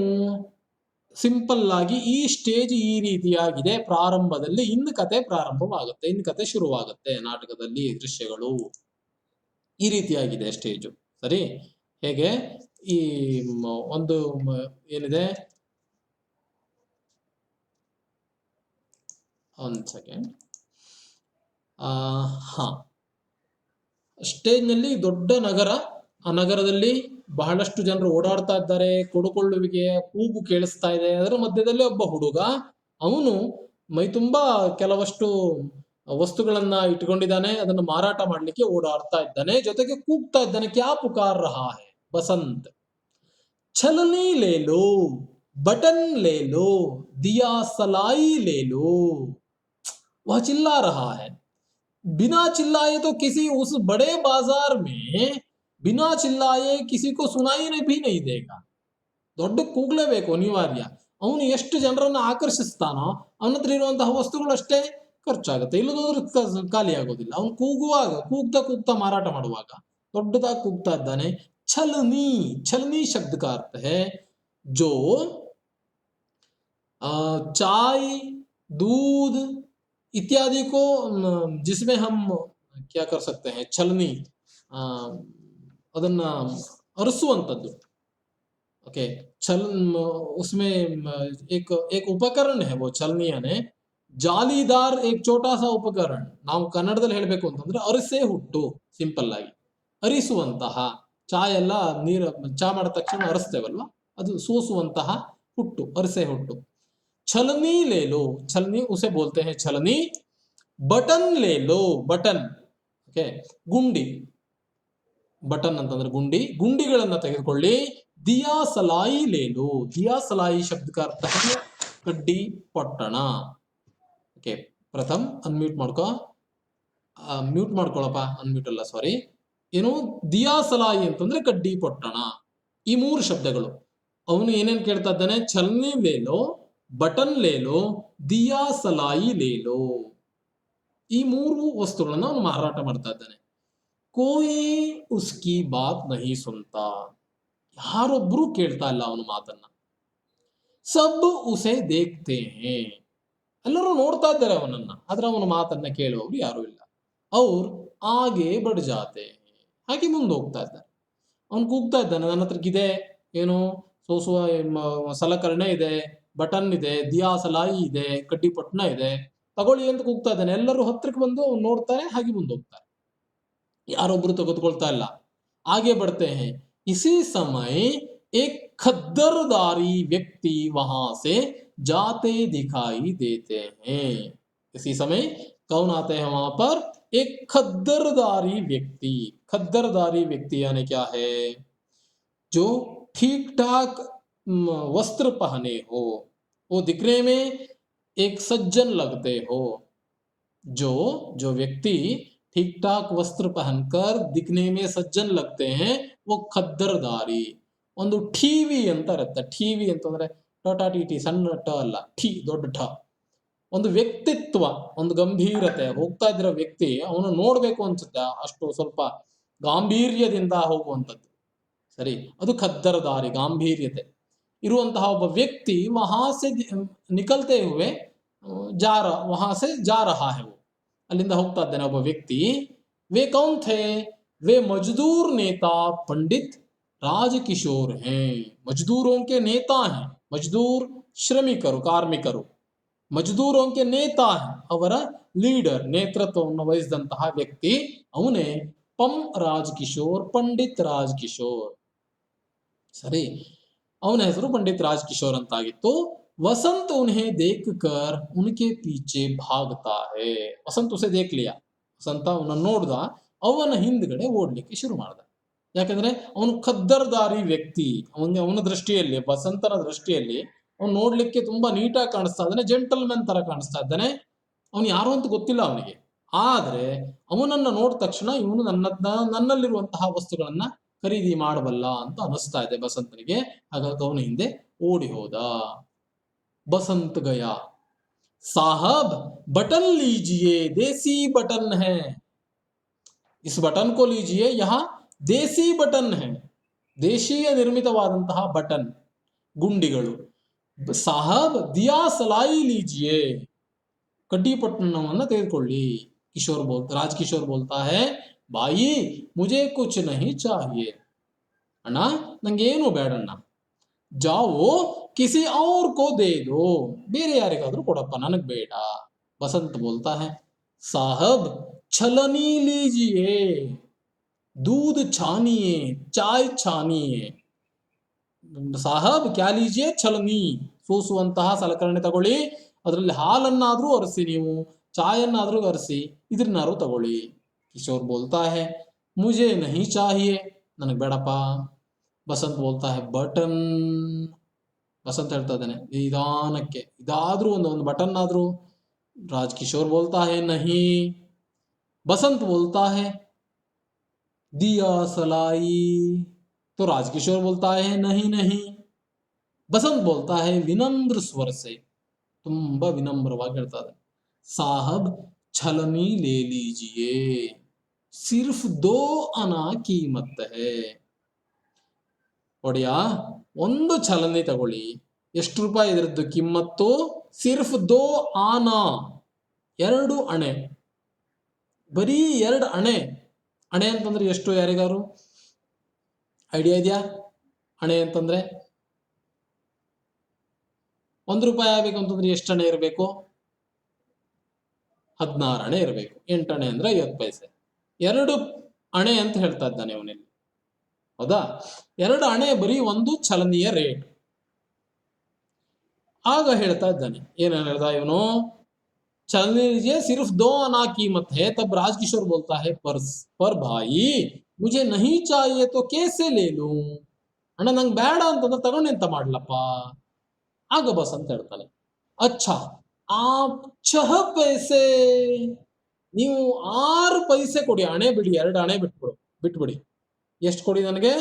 ಸಿಂಪಲ್ ಆಗಿ ಈ ಸ್ಟೇಜ್ ಈ ರೀತಿಯಾಗಿದೆ. ಪ್ರಾರಂಭದಲ್ಲಿ ಇನ್ನು ಕತೆ ಪ್ರಾರಂಭವಾಗುತ್ತೆ, ಇನ್ನು ಕತೆ ಶುರುವಾಗುತ್ತೆ. ನಾಟಕದಲ್ಲಿ ದೃಶ್ಯಗಳು ಈ ರೀತಿಯಾಗಿದೆ ಸ್ಟೇಜು, ಸರಿ. ಹೇಗೆ ಈ ಒಂದು ಏನಿದೆ, ಒಂದು ಸೆಕೆಂಡ್, ಸ್ಟೇಜ್ ನಲ್ಲಿ ದೊಡ್ಡ ನಗರ, ಆ ನಗರದಲ್ಲಿ ಬಹಳಷ್ಟು ಜನರು ಓಡಾಡ್ತಾ ಇದ್ದಾರೆ, ಕೊಡುಕೊಳ್ಳುವಿಕೆ, ಕೂಗು ಕೇಳಿಸ್ತಾ ಇದೆ. ಅದರ ಮಧ್ಯದಲ್ಲಿ ಒಬ್ಬ ಹುಡುಗ, ಅವನು ಮೈ ತುಂಬಾ ಕೆಲವಷ್ಟು ವಸ್ತುಗಳನ್ನ ಇಟ್ಕೊಂಡಿದ್ದಾನೆ, ಅದನ್ನು ಮಾರಾಟ ಮಾಡ್ಲಿಕ್ಕೆ ಓಡಾಡ್ತಾ ಇದ್ದಾನೆ, ಜೊತೆಗೆ ಕೂಗ್ತಾ ಇದ್ದಾನೆ, ಕ್ಯಾ ಪುಕಾರ್ ರಹಾ ಹೈ ಬಸಂತ್, ಛಲನಿ ಲೇ ಲೋ, बटन ले लो, दिया सलाई ले लो, वह चिल्ला रहा है. बिना चिल्लाए तो किसी उस बड़े बाजार में बिना चिल्लाए किसी को सुनाई भी नहीं देगा, ದೊಡ್ಡ ಕೂಗ್ಲೇಬೇಕು ಅನಿವಾರ್ಯ. ಅವನು ಎಷ್ಟು ಜನರನ್ನ ಆಕರ್ಷಿಸ್ತಾನೋ ಅವನ ಹತ್ರ ಇರುವಂತಹ ವಸ್ತುಗಳು ಅಷ್ಟೇ ಖರ್ಚಾಗುತ್ತೆ, ಇಲ್ಲದೋದ್ರೆ ಖಾಲಿ ಆಗೋದಿಲ್ಲ. ಅವನು ಕೂಗುವಾಗ ಕೂಗ್ತಾ ಕೂಗ್ತಾ ಮಾರಾಟ ಮಾಡುವಾಗ ದೊಡ್ಡದಾಗಿ ಕೂಗ್ತಾ ಇದ್ದಾನೆ. ಛಲನಿ, ಛಲನಿ ಶಬ್ದ का अर्थ है जो चाय दूध इत्यादि को जिसमें हम क्या कर सकते हैं, छलनी ಅದನ್ನ ಅರಸುವಂಥದ್ದು. ओके, छल उसमें एक एक उपकरण है वो छलनी यानी ಜಾಲಿದಾರ್ एक छोटा सा उपकरण. ನಾವು ಕನ್ನಡದಲ್ಲಿ ಹೇಳಬೇಕು ಅಂತಂದ್ರೆ ಅರಿಸೆ ಹುಟ್ಟು, ಸಿಂಪಲ್ ಆಗಿ ಅರಿಸುವಂತಹ. ಚಾಯ್ ಎಲ್ಲ ನೀರು ಚಾ ಮಾಡಿದ ತಕ್ಷಣ ಅರಿಸ್ತೇವಲ್ವಾ, ಅದು ಸೋಸುವಂತಹ ಹುಟ್ಟು, ಅರಿಸೆ ಹುಟ್ಟು. छलनी ले लो, छलनी उसे बोलते हैं छलनी. बटन ले लो, बटन ओके, गुंडी, ಬಟನ್ ಅಂತಂದ್ರೆ ಗುಂಡಿ, ಗುಂಡಿಗಳನ್ನ ತೆಗೆದುಕೊಳ್ಳಿ. ದಿಯಾ ಸಲಾಯಿ ಲೇಲು, ದಿಯಾ ಸಲಾಯಿ ಶಬ್ದಕ ಅರ್ಥ ಕಡ್ಡಿ ಪೊಟ್ಟಣ. ಓಕೆ, ಪ್ರಥಮ್ ಅನ್ಮ್ಯೂಟ್ ಮಾಡ್ಕೋ, ಮ್ಯೂಟ್ ಮಾಡ್ಕೊಳಪ್ಪ, ಅನ್ಮ್ಯೂಟ್ ಅಲ್ಲ ಸಾರಿ. ಏನು ದಿಯಾ ಸಲಾಯಿ ಅಂತಂದ್ರೆ ಕಡ್ಡಿ ಪೊಟ್ಟಣ. ಈ ಮೂರು ಶಬ್ದಗಳು. ಅವನು ಏನೇನ್ ಕೇಳ್ತಾ ಇದ್ದಾನೆ, ಛಲ್ನಿ ಲೇಲೋ, ಬಟನ್ ಲೇಲೋ, ದಿಯಾ ಸಲಾಯಿ ಲೇಲೋ. ಈ ಮೂರು ವಸ್ತುಗಳನ್ನ ಅವನು ಮಾರಾಟ ಮಾಡ್ತಾ ಇದ್ದಾನೆ. कोई उसकी बात नहीं सुनता, ಯಾರೊಬ್ರು ಕೇಳ್ತಾ ಇಲ್ಲ ಅವನ ಮಾತನ್ನ. ಸಬ್ ಉಸೆ ದೇಖ್ತೆ ಹೇ, ಎಲ್ಲರೂ ನೋಡ್ತಾ ಇದ್ದಾರೆ ಅವನನ್ನ, ಆದ್ರೆ ಅವನ ಮಾತನ್ನ ಕೇಳುವವರು ಯಾರು ಇಲ್ಲ. ಅವ್ರು ಆಗೆ ಬಡ್ ಜಾತೆ, ಹಾಗೆ ಮುಂದೆ ಹೋಗ್ತಾ ಇದ್ದಾರೆ. ಅವನು ಕೂಗ್ತಾ ಇದ್ದಾನೆ, ನನ್ನ ಹತ್ರಕ್ಕಿದೆ ಏನು ಸೋಸುವ ಸಲಕರಣೆ ಇದೆ, ಬಟನ್ ಇದೆ, ದಿಯಾ ಸಲಾಯಿ ಇದೆ, ಕಡ್ಡಿ ಪಟ್ನ ಇದೆ, ತಗೊಳ್ಳಿ ಅಂತ ಕೂಗ್ತಾ ಇದ್ದಾನೆ. ಎಲ್ಲರೂ ಹತ್ರಕ್ಕೆ ಬಂದು ಅವ್ನು ನೋಡ್ತಾರೆ, ಹಾಗೆ ಮುಂದೆ ಹೋಗ್ತಾರೆ. ಯಾರೊಬ್ರು ತೆಗೆದುಕೊಳ್ತಾ ಇಲ್ಲ. आगे बढ़ते हैं. इसी समय एक खद्दरदारी व्यक्ति वहां से जाते दिखाई देते हैं. इसी समय कौन आते हैं वहां पर, एक खद्दरदारी व्यक्ति. खद्दरदारी व्यक्ति यानी क्या है, जो ठीक ठाक वस्त्र पहने हो, वो दिखने में एक सज्जन लगते हो. जो व्यक्ति ठीक ठाक वस्त्र पहनकर दिखने में सज्जन लगते हैं वो खद्दरदारी. ಒಂದು ಠೀವಿ ಅಂತ ಇರುತ್ತೆ. ಠೀವಿ ಅಂತಂದ್ರೆ ಟಾಟಾ ಟಿ ಟಿ, ಸಣ್ಣ ಟ ಅಲ್ಲ, ಠೀ ದೊಡ್ಡ ಠ. ಒಂದು ವ್ಯಕ್ತಿತ್ವ, ಒಂದು ಗಂಭೀರತೆ, ಹೋಗ್ತಾ ಇದ್ರೋ ವ್ಯಕ್ತಿ ಅವನು ನೋಡ್ಬೇಕು ಅನ್ಸುತ್ತೆ, ಅಷ್ಟು ಸ್ವಲ್ಪ ಗಾಂಭೀರ್ಯದಿಂದ ಹೋಗುವಂಥದ್ದು. ಸರಿ, ಅದು ಖದ್ದರದಾರಿ, ಗಾಂಭೀರ್ಯತೆ ಇರುವಂತಹ ಒಬ್ಬ ವ್ಯಕ್ತಿ ವಹಾಸೆ ನಿಕಲ್ತೆ ಹುವೆ ವಹಾಸೆ ಜಾ ರಹಾ ಹೈ, ಅಲ್ಲಿಂದ ಹೋಗ್ತಾ ಇದ್ದಾನೆ ಒಬ್ಬ ವ್ಯಕ್ತಿ. वे कौन थे, वे मजदूर नेता पंडित राजकिशोर हैं. मजदूरों के नेता हैं, मजदूर ಶ್ರಮಿಕರು, ಕಾರ್ಮಿಕರು, ಮಜ್ದೂರೋं के ನೇತಾ हैं, ಅವರ ಲೀಡರ್, ನೇತೃತ್ವವನ್ನು ವಹಿಸಿದಂತಹ ವ್ಯಕ್ತಿ ಅವನೇ ಪಂ ರಾಜಕಿಶೋರ್, ಪಂಡಿತ್ ರಾಜಕಿಶೋರ್. ಸರಿ, ಅವನ ಹೆಸರು ಪಂಡಿತ್ ರಾಜಕಿಶೋರ್ ಅಂತಾಗಿತ್ತು. वसंत उन्हें देखकर उनके पीछे भागता है. वसंत उसे देख लिया, ವಸಂತ ಅವನ ನೋಡ್ದ, ಅವನ ಹಿಂದ್ಗಡೆ ಓಡ್ಲಿಕ್ಕೆ ಶುರು ಮಾಡ್ದ. ಯಾಕಂದ್ರೆ ಅವನು ಖದ್ದರ್ದಾರಿ ವ್ಯಕ್ತಿ. ಅವನ ದೃಷ್ಟಿಯಲ್ಲಿ, ವಸಂತನ ದೃಷ್ಟಿಯಲ್ಲಿ ಅವನು ನೋಡ್ಲಿಕ್ಕೆ ತುಂಬಾ ನೀಟಾಗಿ ಕಾಣಿಸ್ತಾ ಇದ್ದಾನೆ, ಜೆಂಟಲ್ಮೆನ್ ತರ ಕಾಣಿಸ್ತಾ ಇದ್ದಾನೆ. ಅವನು ಯಾರು ಅಂತ ಗೊತ್ತಿಲ್ಲ ಅವನಿಗೆ. ಆದ್ರೆ ಅವನನ್ನ ನೋಡಿದ ತಕ್ಷಣ ಇವನು ನನ್ನಲ್ಲಿರುವಂತಹ ವಸ್ತುಗಳನ್ನ ಖರೀದಿ ಮಾಡಬಲ್ಲ ಅಂತ ಅನಿಸ್ತಾ ಇದೆ ಬಸಂತನಿಗೆ. ಹಾಗಾಗಿ ಅವನ ಹಿಂದೆ ಓಡಿ ಹೋದ. बसंत गया. साहब बटन लीजिए, देसी बटन है, इस बटन को लीजिए, यहाँ देसी बटन है, ದೇಶೀಯ ನಿರ್ಮಿತವಾದಂತಹ ಬಟನ್, ಗುಂಡಿಗಳು. ಸಾಹಬ್ ದಿಯಾ ಸಲಾಯಿ ಲೀಜಿಯೇ, ಕಡ್ಡಿ ಪಟ್ಟಣವನ್ನ ತೆಗೆದುಕೊಳ್ಳಿ. ರಾಜಕಿಶೋರ್ ಬೋಲ್ತಾ ಹೈ, ಬಾಯಿ ಮುಜೆ ಕುಚ್ ನಹಿ ಚಾಹಿಯೆ, ಅಣ್ಣ ನಂಗೇನು ಬೇಡಣ್ಣ. ಜಾವೋ ಕಿಸಿ ಔರ್ ಕೋ ದೇ ದೋ, ಬೇರೆ ಯಾರಿಗಾದ್ರೂ ಕೊಡಪ್ಪ, ನನಗ್ ಬೇಡ. ಬಸಂತ್ ಬೋಲ್ತಾ ಹೈ, ಸಾಹಬ್ ಛಲನಿ ಲೀಜಿಯೇ, दूध छानिए, चाय छानिए. ಸಾಹಬ್ ಕ್ಯಾ ಲೀಜಿಯೇ, ಛಲನಿ, ಸೂಸುವಂತಹ ಸಲಕರಣೆ ತಗೊಳ್ಳಿ, ಅದರಲ್ಲಿ ಹಾಲನ್ನಾದ್ರೂ ಅರಸಿ, ನೀವು ಚಾಯನ್ನಾದ್ರೂ ಅರಸಿ, ಇದನ್ನಾದ್ರೂ ತಗೊಳ್ಳಿ. ಕಿಶೋರ್ ಬೋಲ್ತಾ ಹೈ, ಮುಜೆ ನಹಿ ಚಾಹಿಯೇ, ನನಗ್ ಬೇಡಪ್ಪ. ಬಸಂತ್ ಬೋಲ್ತಾ ಹೈ, ಬಟನ್. ಬಸಂತ್ ಹೇಳ್ತಾ ಇದ್ದಾನೆ ನಿಧಾನಕ್ಕೆ, ಇದಾದ್ರೂ ಒಂದು ಬಟನ್ ಆದ್ರೂ. ರಾಜಕಿಶೋರ್ ಬೋಲ್ತಾ ಹೈ ನಹಿ. ಬಸಂತ್ ಬೋಲ್ತಾ ಹೈ, दिया सलाई। तो राजकिशोर बोलता है नहीं नहीं। बसंत बोलता है विनम्र स्वर से, ತುಂಬಾ ವಿನಮ್ರವಾಗಿ ಹೇಳ್ತಾ ಇದೆ, साहब छलनी ले लीजिए, सिर्फ 2 आना कीमत है. ಒಡೆಯ, ಒಂದು ಛಲನಿ ತಗೊಳ್ಳಿ, ಎಷ್ಟು ರೂಪಾಯಿ ಇದರದ್ದು ಕಿಮ್ಮತ್ತು? ಸಿರ್ಫ್ 2 ಆನಾ, 2 ಅಣೆ, ಬರೀ 2 ಅಣೆ. ಅಣೆ ಅಂತಂದ್ರೆ ಎಷ್ಟು? ಯಾರಿಗಾರು ಐಡಿಯಾ ಇದೆಯಾ? ಅಣೆ ಅಂತಂದ್ರೆ 1 ರೂಪಾಯಿ ಆಗ್ಬೇಕು ಅಂತಂದ್ರೆ ಎಷ್ಟು ಅಣೆ ಇರಬೇಕು? 16 ಅಣೆ ಇರಬೇಕು. 8 ಅಣೆ ಅಂದ್ರೆ 50 ಪೈಸೆ. 2 ಅಣೆ ಅಂತ ಹೇಳ್ತಾ ಇದ್ದಾನೆ ಅವನಲ್ಲಿ, ಹೌದಾ? 2 ಅಣೆ ಬರೀ ಒಂದು ಛಲನಿಯ ರೇಟ್. ಆಗ ಹೇಳ್ತಾ ಇದ್ದಾನೆ, ಏನ ಹೇಳ್ದ ಇವನು? चलने लीजिए, सिर्फ 2 आना कीमत है. तब राजकिशोर बोलता है पर भाई मुझे नहीं चाहिए तो कैसे ले लूं. ಅಣ್ಣ ನಂಗೆ ಬೇಡ ಅಂತಂದ್ರೆ ತಗೊಂಡು ಎಂತ ಮಾಡ್ಲಪ್ಪ? ಆಗ ಬಸಂತ ಹೇಳ್ತಾನೆ, ಅಚ್ಚಾ ಆಪ್ 6 ಪೈಸೆ, ನೀವು 6 ಪೈಸೆ ಕೊಡಿ, ಅಣೆ ಬಿಡಿ, 2 ಅಣೆ ಬಿಟ್ಬಿಡಿ. ಎಷ್ಟು ಕೊಡಿ ನನಗೆ?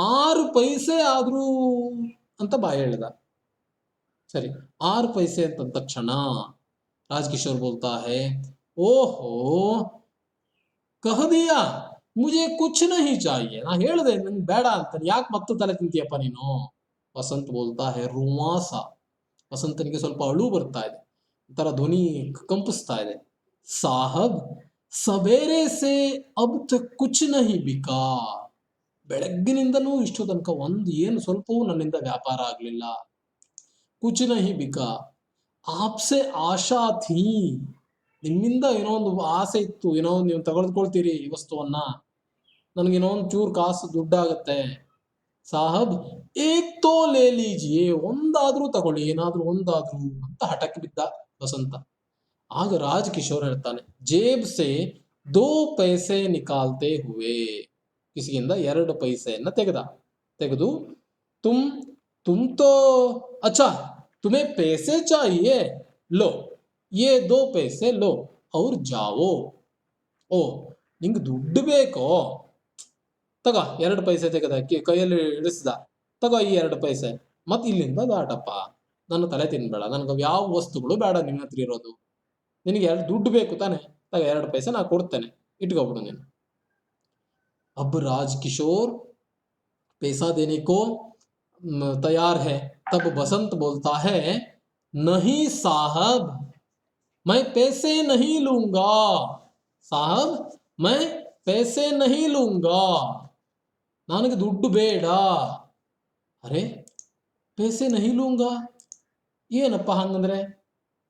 6 ಪೈಸೆ ಆದ್ರೂ ಅಂತ ಬಾಯಿ ಹೇಳ್ದ. ಸರಿ, 6 ಪೈಸೆ ಅಂತ ತಕ್ಷಣ राजकिशोर बोलता है, ओहो कह दिया मुझे कुछ नहीं चाहिए. ನಾ ಹೇಳಿದೆ ನಂಗೆ ಬೇಡ ಅಂತ, ಯಾಕೆ ಮತ್ತೆ ತಲೆ ತಿಂತೀಯಪ್ಪ ನೀನು? ವಸಂತ ಬೋಲ್ತಾ है ರೂಮಾಸ. ವಸಂತನಿಗೆ ಸ್ವಲ್ಪ ಅಳು ಬರ್ತಾ ಇದೆ, ಒಂಥರ ಧ್ವನಿ ಕಂಪಿಸ್ತಾ ಇದೆ. ಸಾಹಬ್ ಸವೇರೆ ಸೆ ಅಬ್ ತಕ್ ಕುಚ್ ನಹಿ ಬಿಕಾ. ಬೆಳಗ್ಗಿನಿಂದಲೂ ಇಷ್ಟು ತನಕ ಏನು ಸ್ವಲ್ಪವೂ ನನ್ನಿಂದ ವ್ಯಾಪಾರ ಆಗ್ಲಿಲ್ಲ. ಕುಚ್ ನಹಿ ಬಿಕಾ, ಆಪ್ಸೆ ಆಶಾ ಥೀ, ನಿಮ್ಮಿಂದ ಏನೋ ಒಂದು ಆಸೆ ಇತ್ತು, ಏನೋ ನೀವು ತಗೊಳ್ಕೊಳ್ತೀರಿ ಈ ವಸ್ತುವನ್ನ, ನನಗೇನೋ ಒಂದು ಚೂರು ಕಾಸು ದುಡ್ಡಾಗತ್ತೆ. ಸಾಹಬ್ ಏಕ್ ತೋ ಲೇ ಲೀಜಿಯೇ, ಒಂದಾದ್ರೂ ತಗೊಳ್ಳಿ, ಏನಾದ್ರೂ ಒಂದಾದ್ರೂ ಅಂತ ಹಠಕ್ಕೆ ಬಿದ್ದ ವಸಂತ. ಆಗ ರಾಜಕಿಶೋರ್ ಹೇಳ್ತಾನೆ, ಜೇಬ್ ಸೆ 2 ಪೈಸೆ ನಿಕಾಲ್ತೆ ಹುವೆ, ಕಿಸಿಯಿಂದ 2 ಪೈಸೆಯನ್ನ ತೆಗೆದು ತುಮ್ ತೋ ಅಚ್ಚಾ तुम्हें पैसे चाहिए, लो ये 2 पैसे लो और जाओ. ಓ ನಿಂಗೆ ದುಡ್ಡು ಬೇಕೋ? ತಗ 2 ಪೈಸೆ ತೆಗೆದ ಕೈಯಲ್ಲಿ ಇಳಿಸಿದ, ತಗೋ ಈ 2 ಪೈಸೆ, ಮತ್ ಇಲ್ಲಿಂದ ದಾಟಪ್ಪ, ನನ್ನ ತಲೆ ತಿನ್ಬೇಡ, ನನಗೆ ಯಾವ ವಸ್ತುಗಳು ಬೇಡ ನಿನ್ನ ಹತ್ರ ಇರೋದು. ನಿನಗೆ ದುಡ್ಡು ಬೇಕು ತಾನೆ, ತಗ 2 ಪೈಸೆ ನಾ ಕೊಡ್ತೇನೆ, ಇಟ್ಕೊಬಿಡು ನೀನು. अब राजकिशोर पैसा देने को तैयार है. तब बसंत बोलता है, नहीं साहब मैं पैसे नहीं लूंगा, साहब मैं पैसे नहीं लूंगा, ನನಗೆ ದುಡ್ಡು ಬೇಡ. ಅರೆ ಪೈಸೆ ನಹಿ ಲೂಂಗಾ, ಏನಪ್ಪ ಹಂಗಂದ್ರೆ?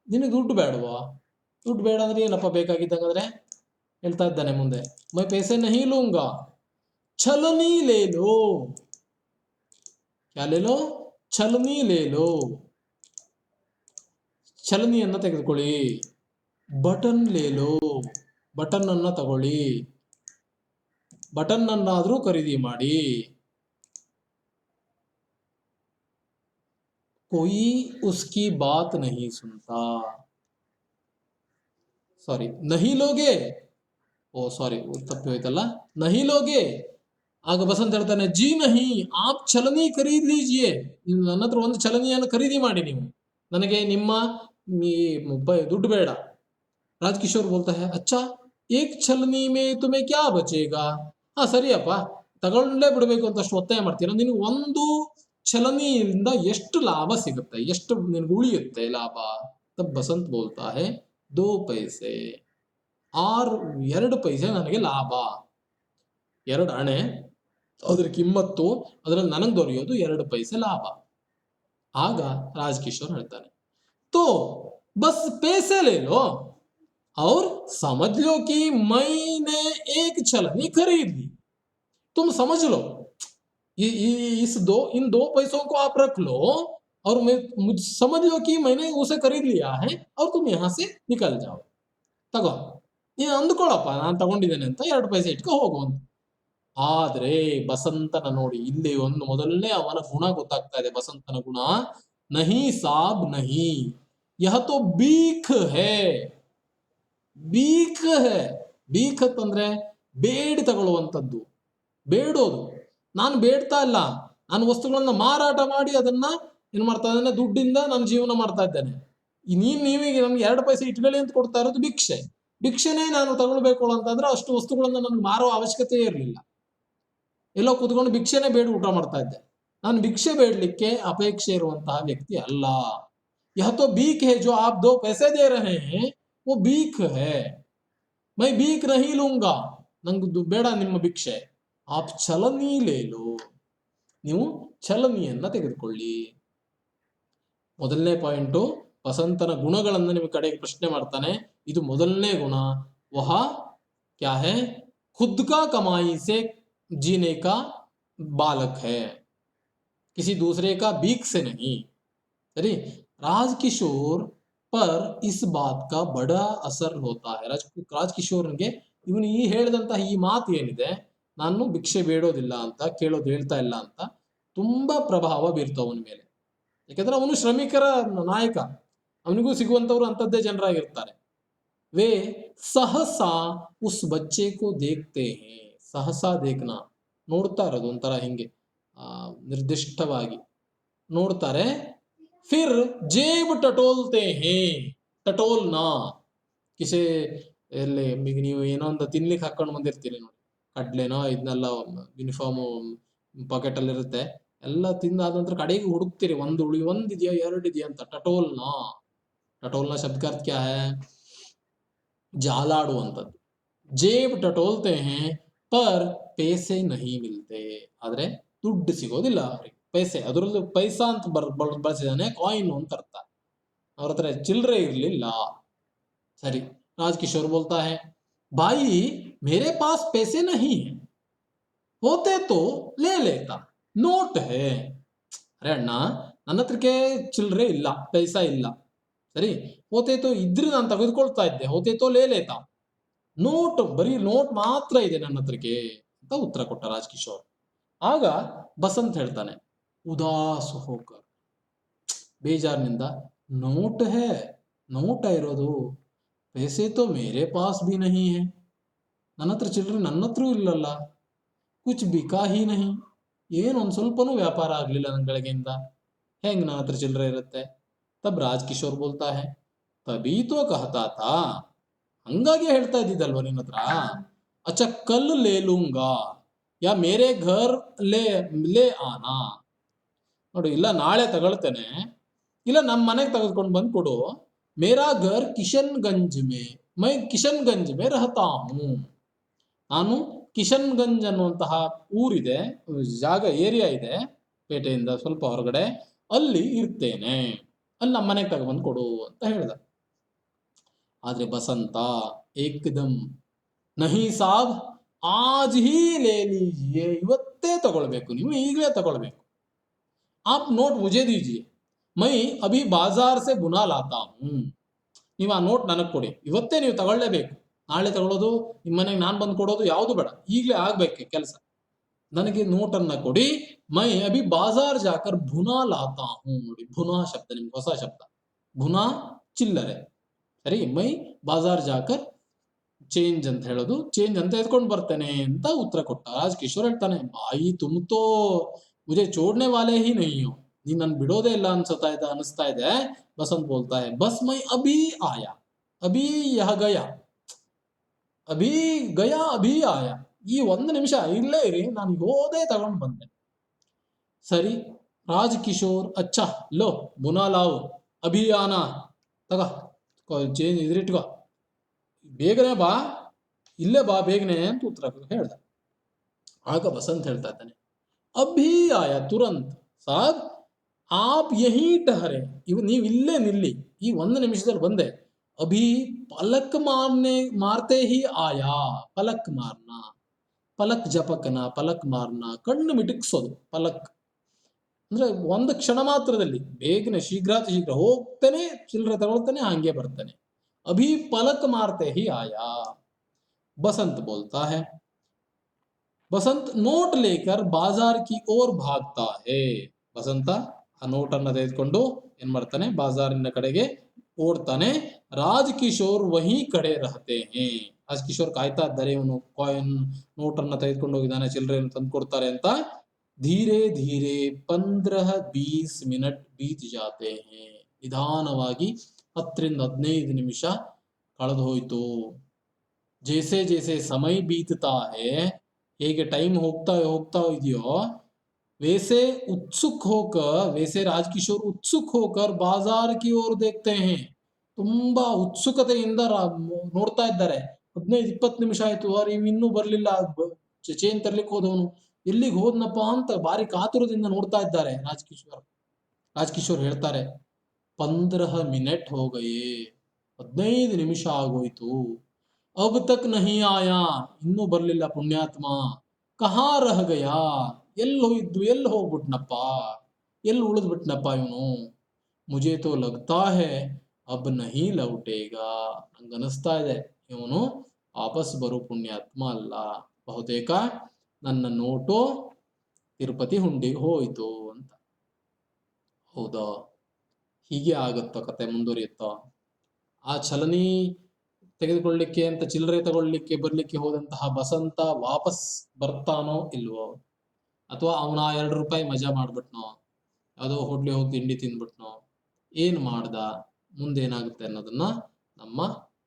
ನಿನಗೆ ದುಡ್ಡು ಬೇಡವಾ? ದುಡ್ಡು ಬೇಡ ಅಂದ್ರೆ ಏನಪ್ಪ ಬೇಕಾಗಿದ್ದಂಗಂದ್ರೆ? ಹೇಳ್ತಾ ಇದ್ದಾನೆ ಮುಂದೆ, ಮೈ ಪೈಸೆ ನಹಿ ಲೂಂಗಾ, ಛಲನಿ ಲೇ ಲೋ. क्या ले लो? ಛಲನಿ ಲೇ ಲೋ, ಛಲನಿಯನ್ನ ತೆಗೆದುಕೊಳ್ಳಿ. ಬಟನ್ ಲೇ ಲೋ, ಬಟನ್ ಅನ್ನ ತಗೊಳ್ಳಿ, ಬಟನ್ ಅನ್ನಾದ್ರೂ ಖರೀದಿ ಮಾಡಿ. कोई उसकी बात नहीं सुनता. ಸಾರಿ, ನಹಿ ಲೋಗೆ, ಓ ಸಾರಿ ತಪ್ಪಿ ಹೋಯ್ತಲ್ಲ, ನಹಿ ಲೋಗೆ. ಆಗ ಬಸಂತ ಹೇಳ್ತಾನೆ, ಜಿ ನಹಿ ಆಪ್ ಛಲನಿ ಖರೀದ್ ಲೀಜಿಯೇ, ನನ್ನ ಹತ್ರ ಒಂದು ಛಲನಿಯನ್ನು ಖರೀದಿ ಮಾಡಿ ನೀವು, ನನಗೆ ನಿಮ್ಮ ದುಡ್ಡು ಬೇಡ. ರಾಜಕಿಶೋರ್ ಬೋಲ್ತಾ ಹೈ, ಅಚ್ಚಾ ಏಕ್ ಛಲನಿ ಮೇ ತುಮೆ ಕ್ಯಾ ಬಚೇಗಾ. ಹಾ ಸರಿಯಪ್ಪ, ತಗೊಂಡೇ ಬಿಡ್ಬೇಕು ಅಂತ ಅಷ್ಟು ಒತ್ತಾಯ ಮಾಡ್ತೀರ, ನಿನಗೆ ಒಂದು ಛಲನಿಯಿಂದ ಎಷ್ಟು ಲಾಭ ಸಿಗುತ್ತೆ, ಎಷ್ಟು ನಿನ್ಗೆ ಉಳಿಯುತ್ತೆ ಲಾಭ? ತಬ್ ಬಸಂತ್ ಬೋಲ್ತಾ ಹೈ, 2 ಪೈಸೆ, 2 ಪೈಸೆ ನನಗೆ ಲಾಭ. 2 ಅಣೆ ಅದ್ರ ಕಿಮ್ಮತ್ತು, ಅದ್ರಲ್ಲಿ ನನಗೆ ದೊರೆಯೋದು 2 ಪೈಸೆ ಲಾಭ. ಆಗ ರಾಜಕಿಶೋರ್ ಹೇಳ್ತಾನೆ, तो बस पैसे ले लो और समझ लो कि मैंने एक छलनी खरीद ली. तुम समझ लो, इन 2 पैसों को आप रख लो और मुझ समझ लो कि मैंने उसे खरीद लिया है और तुम यहां से निकल जाओ. ತಗೋ, ನೀನು ಅಂದ್ಕೊಳ್ಳಪ್ಪ ನಾನು ತಗೊಂಡಿದ್ದೇನೆ ಅಂತ, 2 ಪೈಸೆ ಇಟ್ಕೊ ಹೋಗು ಅಂತ. ಆದ್ರೆ ಬಸಂತನ ನೋಡಿ, ಇಲ್ಲಿ ಒಂದು ಮೊದಲನೇ ಅವನ ಗುಣ ಗೊತ್ತಾಗ್ತಾ ಇದೆ, ಬಸಂತನ ಗುಣ. ನಹಿ ಸಾಬ್ ನಹಿ, ಯಹ ತೋ ಬೀಖ್ ಹೇ. ಬೀಖ್ ಹೇ, ಬೀಖ್ ಅಂತಂದ್ರೆ ಬೇಡಿ ತಗೊಳ್ಳುವಂಥದ್ದು, ಬೇಡೋದು. ನಾನು ಬೇಡ್ತಾ ಇಲ್ಲ, ನಾನು ವಸ್ತುಗಳನ್ನ ಮಾರಾಟ ಮಾಡಿ ಅದನ್ನ ಏನ್ ಮಾಡ್ತಾ ಇದ್ದೇನೆ, ದುಡ್ಡಿಂದ ನಾನು ಜೀವನ ಮಾಡ್ತಾ ಇದ್ದೇನೆ. ನೀವೀಗ ನಮ್ಗೆ 2 ಪೈಸೆ ಇಟ್ಕೊಳ್ಳಿ ಅಂತ ಕೊಡ್ತಾ ಇರೋದು ಭಿಕ್ಷೆ. ಭಿಕ್ಷೆನೇ ನಾನು ತಗೊಳ್ಬೇಕು ಅಂತಂದ್ರೆ ಅಷ್ಟು ವಸ್ತುಗಳನ್ನ ನನ್ಗೆ ಮಾರೋ ಅವಶ್ಯಕತೆ ಇರಲಿಲ್ಲ. ಎಲ್ಲೋ ಕೂತ್ಕೊಂಡು ಭಿಕ್ಷೆನೇ ಬೇಡ ಊಟ ಮಾಡ್ತಾ ಇದ್ದೆ. ನಾನು ಭಿಕ್ಷೆ ಬೇಡಲಿಕ್ಕೆ ಅಪೇಕ್ಷೆ ಇರುವಂತಹ ವ್ಯಕ್ತಿ ಅಲ್ಲ. यह तो भीख है, जो आप 2 पैसे दे रहे हैं वो भीख है, मैं भीख नहीं लूंगा, ನಂಗೆ ಬೇಡ ನಿಮ್ಮ ಭಿಕ್ಷೆ. ಆಪ್ ಚಲನಿ ಲೇಲು, ನೀವು ಚಲನಿಯನ್ನ ತೆಗೆದುಕೊಳ್ಳಿ. ಮೊದಲನೇ ಪಾಯಿಂಟು, ಬಸಂತನ ಗುಣಗಳನ್ನು ನಿಮಗೆ ಕಡೆಗೆ ಪ್ರಶ್ನೆ ಮಾಡ್ತಾನೆ. ಇದು ಮೊದಲನೇ ಗುಣ, ವಹ ಕ್ಯಾ ಹೈ, ಖುದ್ ಕಾ ಕಮಾಯಿ ಸೆ जीने का बालक है, किसी दूसरे का भीख से नहीं. सही. राजकिशोर पर इस बात का बड़ा असर होता है. ರಾಜಕಿಶೋರ್ಗೆ ಇವನು ಈ ಹೇಳಿದಂತಹ ಈ ಮಾತು ಏನಿದೆ, ನಾನು ಭಿಕ್ಷೆ ಬೇಡೋದಿಲ್ಲ ಅಂತ, ಕೇಳೋದು ಹೇಳ್ತಾ ಇಲ್ಲ ಅಂತ, ತುಂಬಾ ಪ್ರಭಾವ ಬೀರ್ತಾವ ಅವನ ಮೇಲೆ. ಯಾಕಂದ್ರೆ ಅವನು ಶ್ರಮಿಕರ ನಾಯಕ, ಅವನಿಗೂ ಸಿಗುವಂತವ್ರು ಅಂತದ್ದೇ ಜನರಾಗಿರ್ತಾರೆ. ವೇ ಸಹಸಾ ಉಸ್ ಬಚ್ಚೆ ಕೋ ದೇಖ್ತೆ ಹೇ, ಸಹಸಾ ದೇಖ್ನಾ, ನೋಡ್ತಾ ಇರೋದು ಒಂಥರ ಹಿಂಗೆ ನಿರ್ದಿಷ್ಟವಾಗಿ ನೋಡ್ತಾರೆ. ಫಿರ್ ಜೇಬ್ ಟಟೋಲ್ತೆ ಹೇ, ಟಟೋಲ್ನಾ ಕಿಸೆ ಎಲ್ಲಿ ಈಗ ನೀವು ಏನೋ ಒಂದು ತಿನ್ಲಿಕ್ಕೆ ಹಾಕೊಂಡು ಬಂದಿರ್ತೀರಿ ನೋಡಿ, ಕಡ್ಲೆನೋ ಇದನ್ನೆಲ್ಲ ಯೂನಿಫಾರ್ಮ್ ಪಾಕೆಟ್ ಅಲ್ಲಿ ಇರುತ್ತೆ, ಎಲ್ಲ ತಿಂದಾದ ನಂತರ ಕಡೆಗೆ ಹುಡುಕ್ತೀರಿ ಒಂದಿದೆಯಾ 2 ಇದೆಯಾ ಅಂತ. ಟಟೋಲ್ನಾ, ಟಟೋಲ್ನಾ ಶಬ್ದ ಅರ್ಥ ಕ್ಯಾ ಹೈ, ಜಾಲಾಡುವಂಥದ್ದು. ಜೇಬ್ ಟಟೋಲ್ತೆ ಹೇ ಪರ್ ಪೈಸೆ ನಹಿ ಮಿಲ್ತೆ, ಆದ್ರೆ ದುಡ್ಡು ಸಿಗೋದಿಲ್ಲ ಅವ್ರಿಗೆ. ಪೈಸೆ, ಅದರಲ್ಲೂ ಪೈಸಾ ಅಂತ ಬಳಸಿದಾನೆ, ಕಾಯಿನ್ ಅಂತ ಅರ್ಥ. ಅವ್ರ ಹತ್ರ ಚಿಲ್ಲರೆ ಇರ್ಲಿಲ್ಲ. ಸರಿ. राजकिशोर बोलता है, भाई मेरे पास पैसे नहीं है, होते तो ले लेता, ನೋಟ್ ಹೇ. ಅರೆ ಅಣ್ಣ, ನನ್ನ ಹತ್ರಕ್ಕೆ ಚಿಲ್ಲರೆ ಇಲ್ಲ, ಪೈಸಾ ಇಲ್ಲ. ಸರಿ. ಹೋತೇತೋ ಇದ್ರೆ ನಾನು ತೆಗೆದುಕೊಳ್ತಾ ಇದ್ದೆ, ಹೋತೇತೋ ಲೇ ಲೇತಾ, ನೋಟ್, ಬರೀ ನೋಟ್ ಮಾತ್ರ ಇದೆ ನನ್ನ ಹತ್ರಕ್ಕೆ ಅಂತ ಉತ್ತರ ಕೊಟ್ಟ ರಾಜಕಿಶೋರ್. ಆಗ ಬಸಂತ್ ಹೇಳ್ತಾನೆ, ಉದಾಸ್ ಹೋಕರ್, ಬೇಜಾರಿನಿಂದ, ನೋಟ್ ಹೇ, ನೋಟ ಇರೋದು, पैसे तो मेरे पास भी नहीं है, ನನ್ನ ಹತ್ರ ಚಿಲ್ಲರೆ ನನ್ನ ಹತ್ರ ಇಲ್ಲಲ್ಲ, ಕುಚ್ ಬಿಕಾ ಹಿ ನಹಿ, ಏನು ಒಂದ್ ಸ್ವಲ್ಪನೂ ವ್ಯಾಪಾರ ಆಗ್ಲಿಲ್ಲ ನನ್ನ ಬೆಳಗ್ಗೆಯಿಂದ, ಹೆಂಗ್ ನನ್ನ ಹತ್ರ ಚಿಲ್ಲರೆ ಇರುತ್ತೆ. ತಬ್ ರಾಜಕಿಶೋರ್ ಬೋಲ್ತಾ ಹೇ, ತಬೀ ತೋ ಕಹತಾ ಥಾ, ಹಂಗಾಗಿ ಹೇಳ್ತಾ ಇದ್ದಿದ್ದಲ್ವ ನಿನ್ನ ಹತ್ರ, ಅಚ್ಚಾ ಕಲ್ ಲೇ ಲೂಂಗಾ ಯಾ ಮೇರೆ ಘರ್ ಲೇ ಲೇ ಆನಾ, ನೋಡು, ಇಲ್ಲ ನಾಳೆ ತಗೊಳ್ತೇನೆ, ಇಲ್ಲ ನಮ್ಮ ಮನೆಗೆ ತೆಗೆದುಕೊಂಡು ಬಂದು ಕೊಡು. ಮೇರಾ ಘರ್ ಕಿಶನ್ಗಂಜ್ ಮೇ, ಮೈ ಕಿಶನ್ಗಂಜ್ ಮೇ ರಹತಾ ಹೂಂ, ನಾನು ಕಿಶನ್ಗಂಜ್ ಅನ್ನುವಂತಹ ಊರಿದೆ, ಜಾಗ, ಏರಿಯಾ ಇದೆ, ಪೇಟೆಯಿಂದ ಸ್ವಲ್ಪ ಹೊರಗಡೆ, ಅಲ್ಲಿ ಇರ್ತೇನೆ, ಅಲ್ಲಿ ನಮ್ಮ ಮನೆಗೆ ತಗೊಂಡ್ಬಂದು ಕೊಡು ಅಂತ ಹೇಳ್ದ. ಆದ್ರೆ ಬಸಂತ ಏಕ್ದಮ್, ನಹಿ ಸಾಬ್ ಆಜ್ ಹೀ ಲೇ ಲೀಜಿಯೇ, ಇವತ್ತೇ ತಗೊಳ್ಬೇಕು, ನೀವು ಈಗಲೇ ತಗೊಳ್ಬೇಕು. ಆಪ್ ನೋಟ್ ಮುಜೆ ದೀಜಿಯೇ, ಮೈ ಅಭಿ ಬಾಜಾರ್ ಸೆ ಬುನಾ ಲಾತಾ ಹೂಂ, ನೀವು ಆ ನೋಟ್ ನನಗೆ ಕೊಡಿ, ಇವತ್ತೇ ನೀವು ತಗೊಳ್ಳೇಬೇಕು. ನಾಳೆ ತಗೊಳ್ಳೋದು, ನಿಮ್ಮ ಮನೆಗೆ ನಾನು ಬಂದು ಕೊಡೋದು ಯಾವುದು ಬೇಡ, ಈಗಲೇ ಆಗ್ಬೇಕು ಕೆಲಸ. ನನಗೆ ನೋಟನ್ನ ಕೊಡಿ. ಮೈ ಅಭಿ ಬಾಜಾರ್ ಜಾಕರ್ ಭುನಾ ಲಾತಾ ಹೂಂ, ನೋಡಿ ಭುನಾ ಶಬ್ದ ನಿಮ್ಗೆ ಹೊಸ ಶಬ್ದ, ಭುನಾ ಚಿಲ್ಲರೆ. ಸರಿ. ಮೈ ಬಾಜಾರ್ ಜಾಕರ್ ಚೇಂಜ್ ಅಂತ ಹೇಳೋದು, ಚೇಂಜ್ ಅಂತ ಎತ್ಕೊಂಡು ಬರ್ತೇನೆ ಅಂತ ಉತ್ತರ ಕೊಟ್ಟ. ರಾಜಕಿಶೋರ್ ಹೇಳ್ತಾನೆ, ಬಾಯಿ ತುಮ್ತೋ ಮುಜೆ ಚೋಡ್ನೆ ವಾಲೆ ಹಿ ನಹಿ ಹೋ, ನೀನ್ ನನ್ ಬಿಡೋದೇ ಇಲ್ಲ ಅನಿಸ್ತಾ ಇದೆ. ಬಸಂತ್ ಬೋಲ್ತಾ ಹೈ, ಬಸ್ ಮೈ ಅಭಿ ಆಯಾ, ಅಭಿ ಯಹ ಗಯಾ, ಅಭಿ ಗಯಾ ಅಭಿ ಆಯಾ, ಈ 1 ನಿಮಿಷ ಇಲ್ಲೇ ಇರಿ, ನಾನು ಹೋದೇ ತಗೊಂಡು ಬಂದೆ. ಸರಿ. ರಾಜಕಿಶೋರ್, ಅಚ್ಚಾ ಲೋ ಬುನಾ ಲಾವು ಅಭಿ ಆನಾ, ತಗ ಚೇಂಜ್ ಇದ್ರಿಟ್ಕೋ, ಬೇಗನೆ ಬಾ, ಇಲ್ಲೇ ಬಾ ಬೇಗನೆ ಅಂತ ಉತ್ತರ ಹೇಳ್ದ. ಆಗ ಬಸಂತ್ ಹೇಳ್ತಾ ಇದ್ದಾನೆ, ಅಭಿ ಆಯಾ ತುರಂತ್ ಸಾಬ್ ಆಪ್ ಯಹೀ ಟಹರೆ, ನೀವು ಇಲ್ಲೇ ನಿಲ್ಲಿ, ಈ 1 ನಿಮಿಷದಲ್ಲಿ ಬಂದೆ. ಅಭಿ ಪಲಕ್ ಮಾರ್ತೆ ಹಿ ಆಯಾ, ಪಲಕ್ ಮಾರ್ನಾ, ಪಲಕ್ ಜಪಕನ, ಪಲಕ್ ಮಾರ್ನಾ, ಕಣ್ಣು ಮಿಟುಕ್ಸೋದು, ಪಲಕ್ ಅಂದ್ರೆ 1 ಕ್ಷಣ ಮಾತ್ರದಲ್ಲಿ, ಬೇಗನೆ ಶೀಘ್ರಾತಿ ಶೀಘ್ರ ಹೋಗ್ತಾನೆ, ಚಿಲ್ಲರೆ ತಗೊಳ್ತಾನೆ, ಹಂಗೆ ಬರ್ತಾನೆ. ಅಭಿ ಪಲಕ್ ಮಾರ್ತೆ ಹಿ ಆಯಾ. ಬಸಂತ್ ಬೋಲ್ತಾ ಹೈ, ಬಸಂತ್ ನೋಟ್ ಲೇಕರ್ ಬಾಜಾರ್ ಕಿ ಓರ್ ಭಾಗ್ತಾ ಹೇ, ಬಸಂತ ಆ ನೋಟನ್ನ ತೆಗೆದುಕೊಂಡು ಏನ್ ಮಾಡ್ತಾನೆ, ಬಾಜಾರಿನ ಕಡೆಗೆ ಓಡ್ತಾನೆ. ರಾಜಕಿಶೋರ್ ವಹಿ ಕಡೆ ರಹತೆ ಹೇ, ರಾಜಕಿಶೋರ್ ಕಾಯ್ತಾ ಇದ್ದಾರೆ, ಇವನು ಕಾಯಿನ್ ನೋಟನ್ನ ತೆಗೆದುಕೊಂಡು ಹೋಗಿದ್ದಾನೆ, ಚಿಲ್ಲರೆಯನ್ನು ತಂದು ಕೊಡ್ತಾರೆ ಅಂತ. ಧೀರೆ ಧೀರೆ 15-20 ಮಿನಿಟ್ ಬೀತ್ ಜಾತೆ ಹೇ, ನಿಧಾನವಾಗಿ 10-15 ನಿಮಿಷ ಕಳೆದು ಹೋಯ್ತು. ಜೈಸೆ ಜೈಸೆ ಸಮಯ ಬೀತ್ತಾ ಹೇ, ಹೇಗೆ ಟೈಮ್ ಹೋಗ್ತಾ ಹೋಗ್ತಾ ಇದೆಯೋ, वैसे उत्सुक होकर, वैसे राजकिशोर उत्सुक होकर बाजार की ओर देखते हैं. ತುಂಬಾ ಉತ್ಸುಕತೆಯಿಂದ ನೋಡ್ತಾ ಇದ್ದಾರೆ. 15-20 ನಿಮಿಷ ಆಯ್ತು, ಅವ್ರು ಇನ್ನೂ ಬರ್ಲಿಲ್ಲ, ಚೇನ್ ತರ್ಲಿಕ್ಕೆ ಹೋದವನು ಎಲ್ಲಿಗೆ ಹೋದ್ನಪ್ಪ ಅಂತ ಭಾರಿ ಕಾತುರದಿಂದ ನೋಡ್ತಾ ಇದ್ದಾರೆ ರಾಜಕಿಶೋರ್ ಹೇಳ್ತಾರೆ, 15 ಮಿನಿಟ್ ಹೋ ಗಯೇ, 15 ನಿಮಿಷ ಆಗೋಯ್ತು. ಅಬ್ ತಕ್ ನಹಿ ಆಯಾ, ಇನ್ನೂ ಬರ್ಲಿಲ್ಲ ಪುಣ್ಯಾತ್ಮ. ಕಹಾ ರಹ ಗಯಾ, ಎಲ್ಲಿ ಹೋಗ್ಬಿಟ್ನಪ್ಪ, ಎಲ್ಲಿ ಉಳಿದ್ಬಿಟ್ನಪ್ಪ ಇವನು. ಮುಜೆ ತೋ ಲಗ್ತಾ ಹೇ ಅಬ್ ನಹಿ ಲೌಟೇಗ, ನಂಗನಿಸ್ತಾ ಇದೆ ಇವನು ವಾಪಸ್ ಬರೋ ಪುಣ್ಯಾತ್ಮ ಅಲ್ಲ, ಬಹುತೇಕ ನನ್ನ ನೋಟು ತಿರುಪತಿ ಹುಂಡಿಗೆ ಹೋಯ್ತು ಅಂತ. ಹೌದಾ, ಹೀಗೆ ಆಗುತ್ತೋ ಕತೆ, ಮುಂದುವರಿಯುತ್ತೋ? ಆ ಚಲನಿ ತೆಗೆದುಕೊಳ್ಳಿಕ್ಕೆ ಅಂತ ಚಿಲ್ಲರೆ ತಗೊಳ್ಳಿಕ್ಕೆ ಬರ್ಲಿಕ್ಕೆ ಹೋದಂತಹ ಬಸಂತ ವಾಪಸ್ ಬರ್ತಾನೋ ಇಲ್ವೋ, ಅಥವಾ ಅವನ 2 ರೂಪಾಯಿ ಮಜಾ ಮಾಡ್ಬಿಟ್ನೋ, ಯಾವುದೋ ಹೋಟ್ಲಿಗೆ ಹೋಗಿ ತಿಂಡಿ ತಿಂದ್ಬಿಟ್ನೋ, ಏನ್ ಮಾಡ್ದ, ಮುಂದೇನಾಗುತ್ತೆ ಅನ್ನೋದನ್ನ ನಮ್ಮ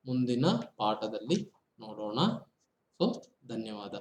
ಮುಂದಿನ ಪಾಠದಲ್ಲಿ ನೋಡೋಣ. ಸೊ ಧನ್ಯವಾದ.